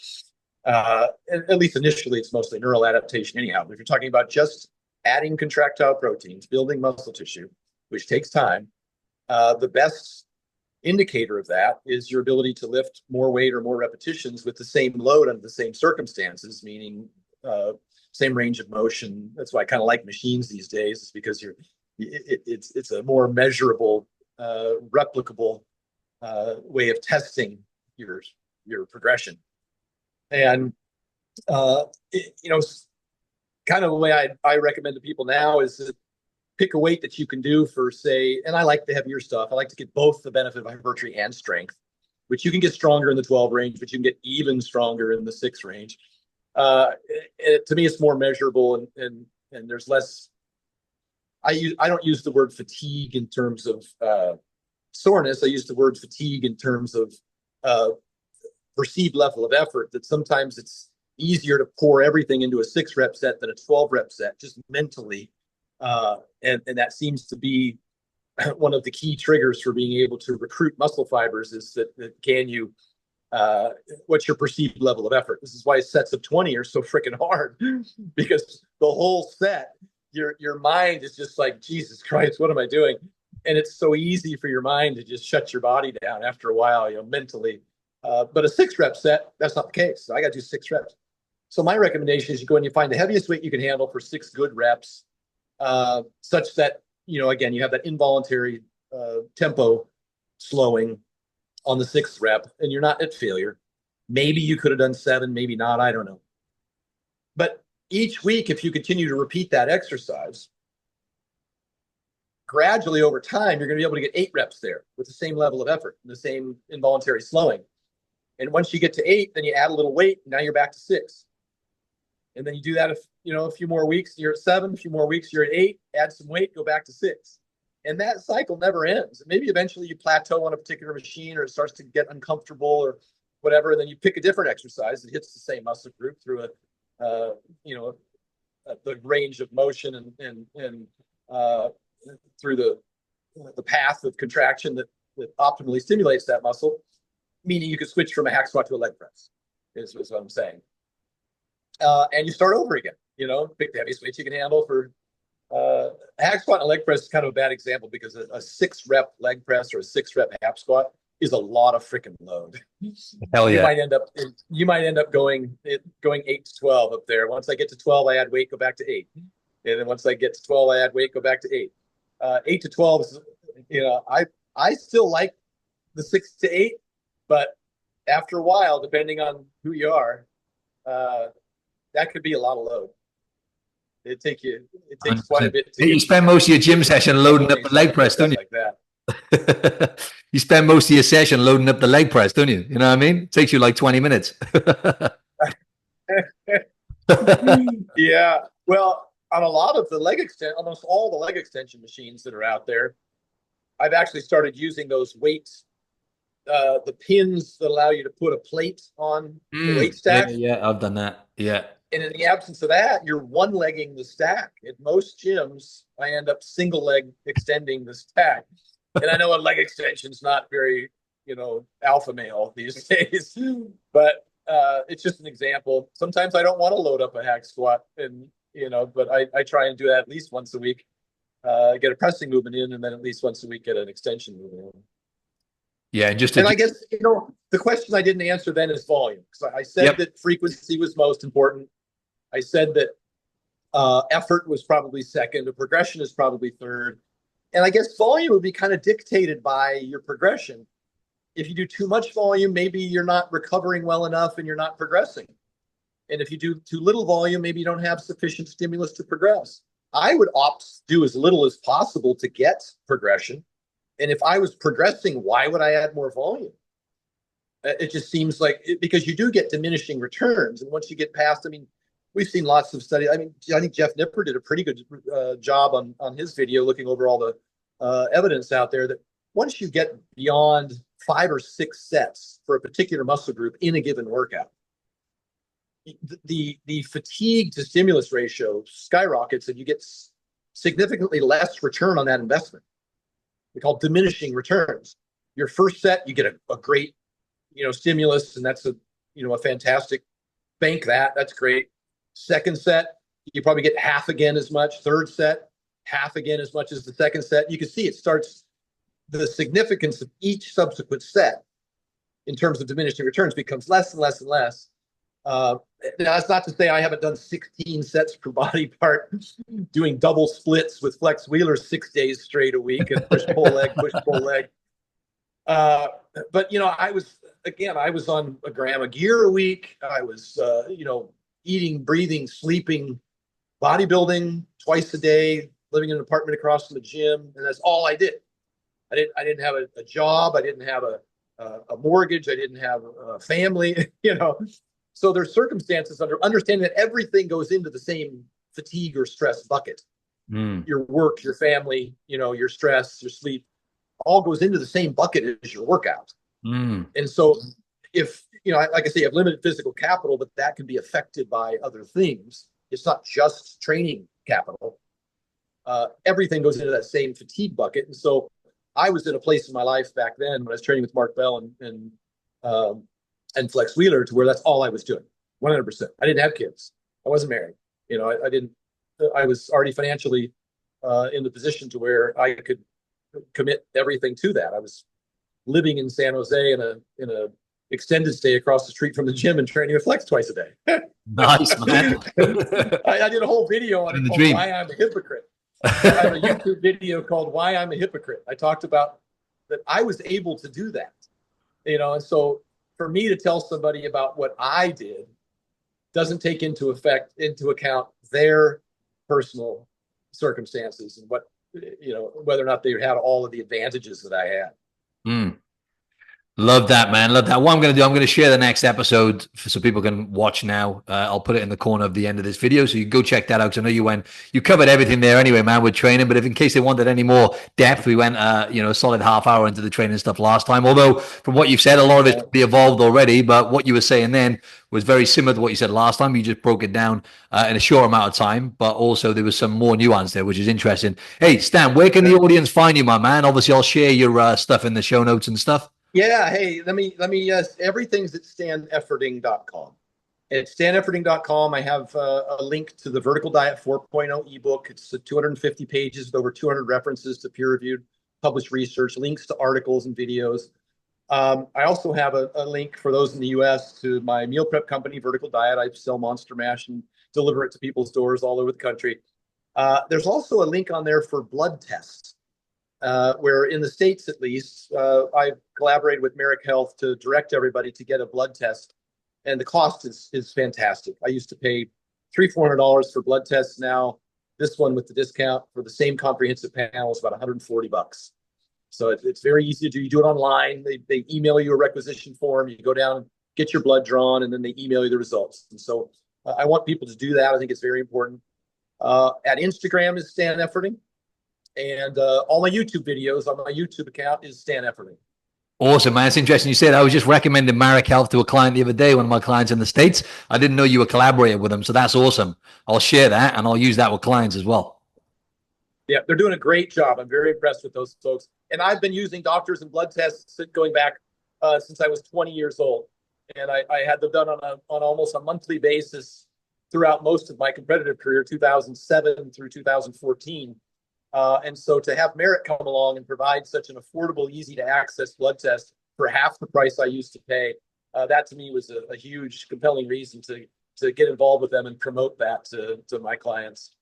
Speaker 2: At least initially, it's mostly neural adaptation anyhow. But if you're talking about just adding contractile proteins, building muscle tissue, which takes time, the best indicator of that is your ability to lift more weight or more repetitions with the same load under the same circumstances, meaning same range of motion. That's why I kind of like machines these days, is because it's a more measurable, replicable way of testing your progression. And kind of the way I recommend to people now is to pick a weight that you can do for, say, and I like the heavier stuff. I like to get both the benefit of hypertrophy and strength, which you can get stronger in the 12 range, but you can get even stronger in the 6 range. To me, it's more measurable, and there's less. I don't use the word fatigue in terms of soreness. I use the word fatigue in terms of perceived level of effort, that sometimes it's easier to pour everything into a 6 rep set than a 12 rep set, just mentally. And that seems to be one of the key triggers for being able to recruit muscle fibers, is that can you, what's your perceived level of effort? This is why sets of 20 are so freaking hard, because the whole set, your mind is just like, Jesus Christ, what am I doing? And it's so easy for your mind to just shut your body down after a while, mentally. But a 6 rep set, that's not the case. So I got to do 6 reps. So my recommendation is you go and you find the heaviest weight you can handle for 6 good reps, such that, again, you have that involuntary tempo slowing on the 6th rep, and you're not at failure. Maybe you could have done 7, maybe not, I don't know. But each week, if you continue to repeat that exercise, gradually over time, you're going to be able to get 8 reps there with the same level of effort, the same involuntary slowing. And once you get to 8, then you add a little weight, and now you're back to 6. And then you do that, a few more weeks, you're at 7, a few more weeks, you're at 8, add some weight, go back to 6. And that cycle never ends. Maybe eventually you plateau on a particular machine, or it starts to get uncomfortable or whatever, and then you pick a different exercise that hits the same muscle group through the range of motion and through the path of contraction that optimally stimulates that muscle, meaning you could switch from a hack squat to a leg press, is what I'm saying. And you start over again, pick the heaviest weights you can handle for a hack squat and a leg press is kind of a bad example, because a 6 rep leg press or a 6 rep half squat is a lot of freaking load.
Speaker 1: Hell yeah.
Speaker 2: You might end up going 8 to 12 up there. Once I get to 12, I add weight, go back to 8. And then once I get to 12, I add weight, go back to 8. 8 to 12 is, I still like the 6 to 8, but after a while, depending on who you are, that could be a lot of load. It takes quite a bit.
Speaker 1: You spend most of your gym session loading up the leg press, don't you?
Speaker 2: Like that.
Speaker 1: You spend most of your session loading up the leg press, don't you? You know what I mean? It takes you like 20 minutes.
Speaker 2: Yeah. Well, on a lot of the almost all the leg extension machines that are out there, I've actually started using those weights, the pins that allow you to put a plate on the weight stack.
Speaker 1: Yeah, I've done that. Yeah.
Speaker 2: And in the absence of that, you're one-legging the stack. At most gyms, I end up single leg extending the stack. And I know a leg extension is not very, alpha male these days, but it's just an example. Sometimes I don't want to load up a hack squat, but I try and do that at least once a week, get a pressing movement in, and then at least once a week get an extension movement in.
Speaker 1: Yeah,
Speaker 2: I guess the question I didn't answer then is volume. Because I said that frequency was most important. I said that effort was probably second, or progression is probably third. And I guess volume would be kind of dictated by your progression. If you do too much volume, maybe you're not recovering well enough and you're not progressing. And if you do too little volume, maybe you don't have sufficient stimulus to progress. I would opt to do as little as possible to get progression. And if I was progressing, why would I add more volume? It just seems like because you do get diminishing returns. And once you get past, we've seen lots of studies. I think Jeff Nipper did a pretty good job on his video looking over all the evidence out there that once you get beyond 5 or 6 sets for a particular muscle group in a given workout, the fatigue to stimulus ratio skyrockets and you get significantly less return on that investment. We call diminishing returns. Your first set, you get a great, stimulus, and that's a fantastic bank that's great. Second set, you probably get half again as much. Third set, half again as much as the second set. You can see it starts, the significance of each subsequent set in terms of diminishing returns becomes less and less and less. Now, that's not to say I haven't done 16 sets per body part, doing double splits with Flex Wheeler 6 days straight a week and push-pull leg, push-pull leg. But, I was on a gram of gear a week. I was, eating, breathing, sleeping, bodybuilding twice a day, living in an apartment across from the gym. And that's all I did. I didn't have a job. I didn't have a mortgage. I didn't have a family, So there's circumstances understanding that everything goes into the same fatigue or stress bucket. Your work, your family, your stress, your sleep, all goes into the same bucket as your workout. And so if, like I say, you have limited physical capital, but that can be affected by other things. It's not just training capital. Everything goes into that same fatigue bucket. And so I was in a place in my life back then when I was training with Mark Bell and Flex Wheeler to where that's all I was doing, 100%. I didn't have kids. I wasn't married. I was already financially in the position to where I could commit everything to that. I was living in San Jose in a extended stay across the street from the gym and training with Flex twice a day.
Speaker 1: Nice, man.
Speaker 2: I did a whole video on it called Why I'm a Hypocrite. I have a YouTube video called Why I'm a Hypocrite. I talked about that I was able to do that, and so for me to tell somebody about what I did doesn't take into account their personal circumstances and whether or not they had all of the advantages that I had.
Speaker 1: Love that, man. Love that. What I'm going to do, I'm going to share the next episode so people can watch now. I'll put it in the corner of the end of this video, so you can go check that out. Because I know you covered everything there anyway, man, with training. But if in case they wanted any more depth, we went, a solid half hour into the training stuff last time. Although from what you've said, a lot of it's probably evolved already. But what you were saying then was very similar to what you said last time. You just broke it down in a short amount of time, but also there was some more nuance there, which is interesting. Hey, Stan, where can the audience find you, my man? Obviously, I'll share your stuff in the show notes and stuff.
Speaker 2: Yeah. Hey, let me, everything's at stanefferding.com. At stanefferding.com, I have a link to the Vertical Diet 4.0 ebook. It's 250 pages with over 200 references to peer-reviewed published research, links to articles and videos. I also have a link for those in the US to my meal prep company, Vertical Diet. I sell Monster Mash and deliver it to people's doors all over the country. There's also a link on there for blood tests, where in the States, at least, I've collaborated with Merrick Health to direct everybody to get a blood test. And the cost is fantastic. I used to pay $300-400 for blood tests. Now, this one with the discount for the same comprehensive panel is about $140. So it's very easy to do. You do it online. They email you a requisition form. You go down and get your blood drawn, and then they email you the results. And so I want people to do that. I think it's very important. At Instagram is Stan Efferding. And all my YouTube videos on my YouTube account is Stan Efferding.
Speaker 1: Awesome, man. It's interesting you said. I was just recommending Merrick Health to a client the other day, one of my clients in the States. I didn't know you were collaborating with them, so that's awesome. I'll share that, and I'll use that with clients as well.
Speaker 2: Yeah, they're doing a great job. I'm very impressed with those folks. And I've been using doctors and blood tests going back since I was 20 years old. And I had them done on almost a monthly basis throughout most of my competitive career, 2007 through 2014. And so to have Merrick come along and provide such an affordable, easy to access blood test for half the price I used to pay, that to me was a huge, compelling reason to get involved with them and promote that to my clients.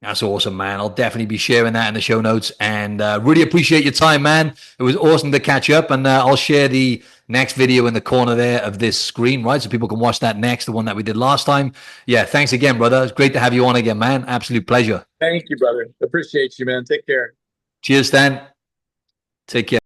Speaker 1: That's awesome, man. I'll definitely be sharing that in the show notes, and really appreciate your time, man. It was awesome to catch up, and I'll share the next video in the corner there of this screen, right? So people can watch that next, the one that we did last time. Yeah, thanks again, brother. It's great to have you on again, man. Absolute pleasure.
Speaker 2: Thank you, brother. Appreciate you, man. Take care.
Speaker 1: Cheers, Stan. Take care.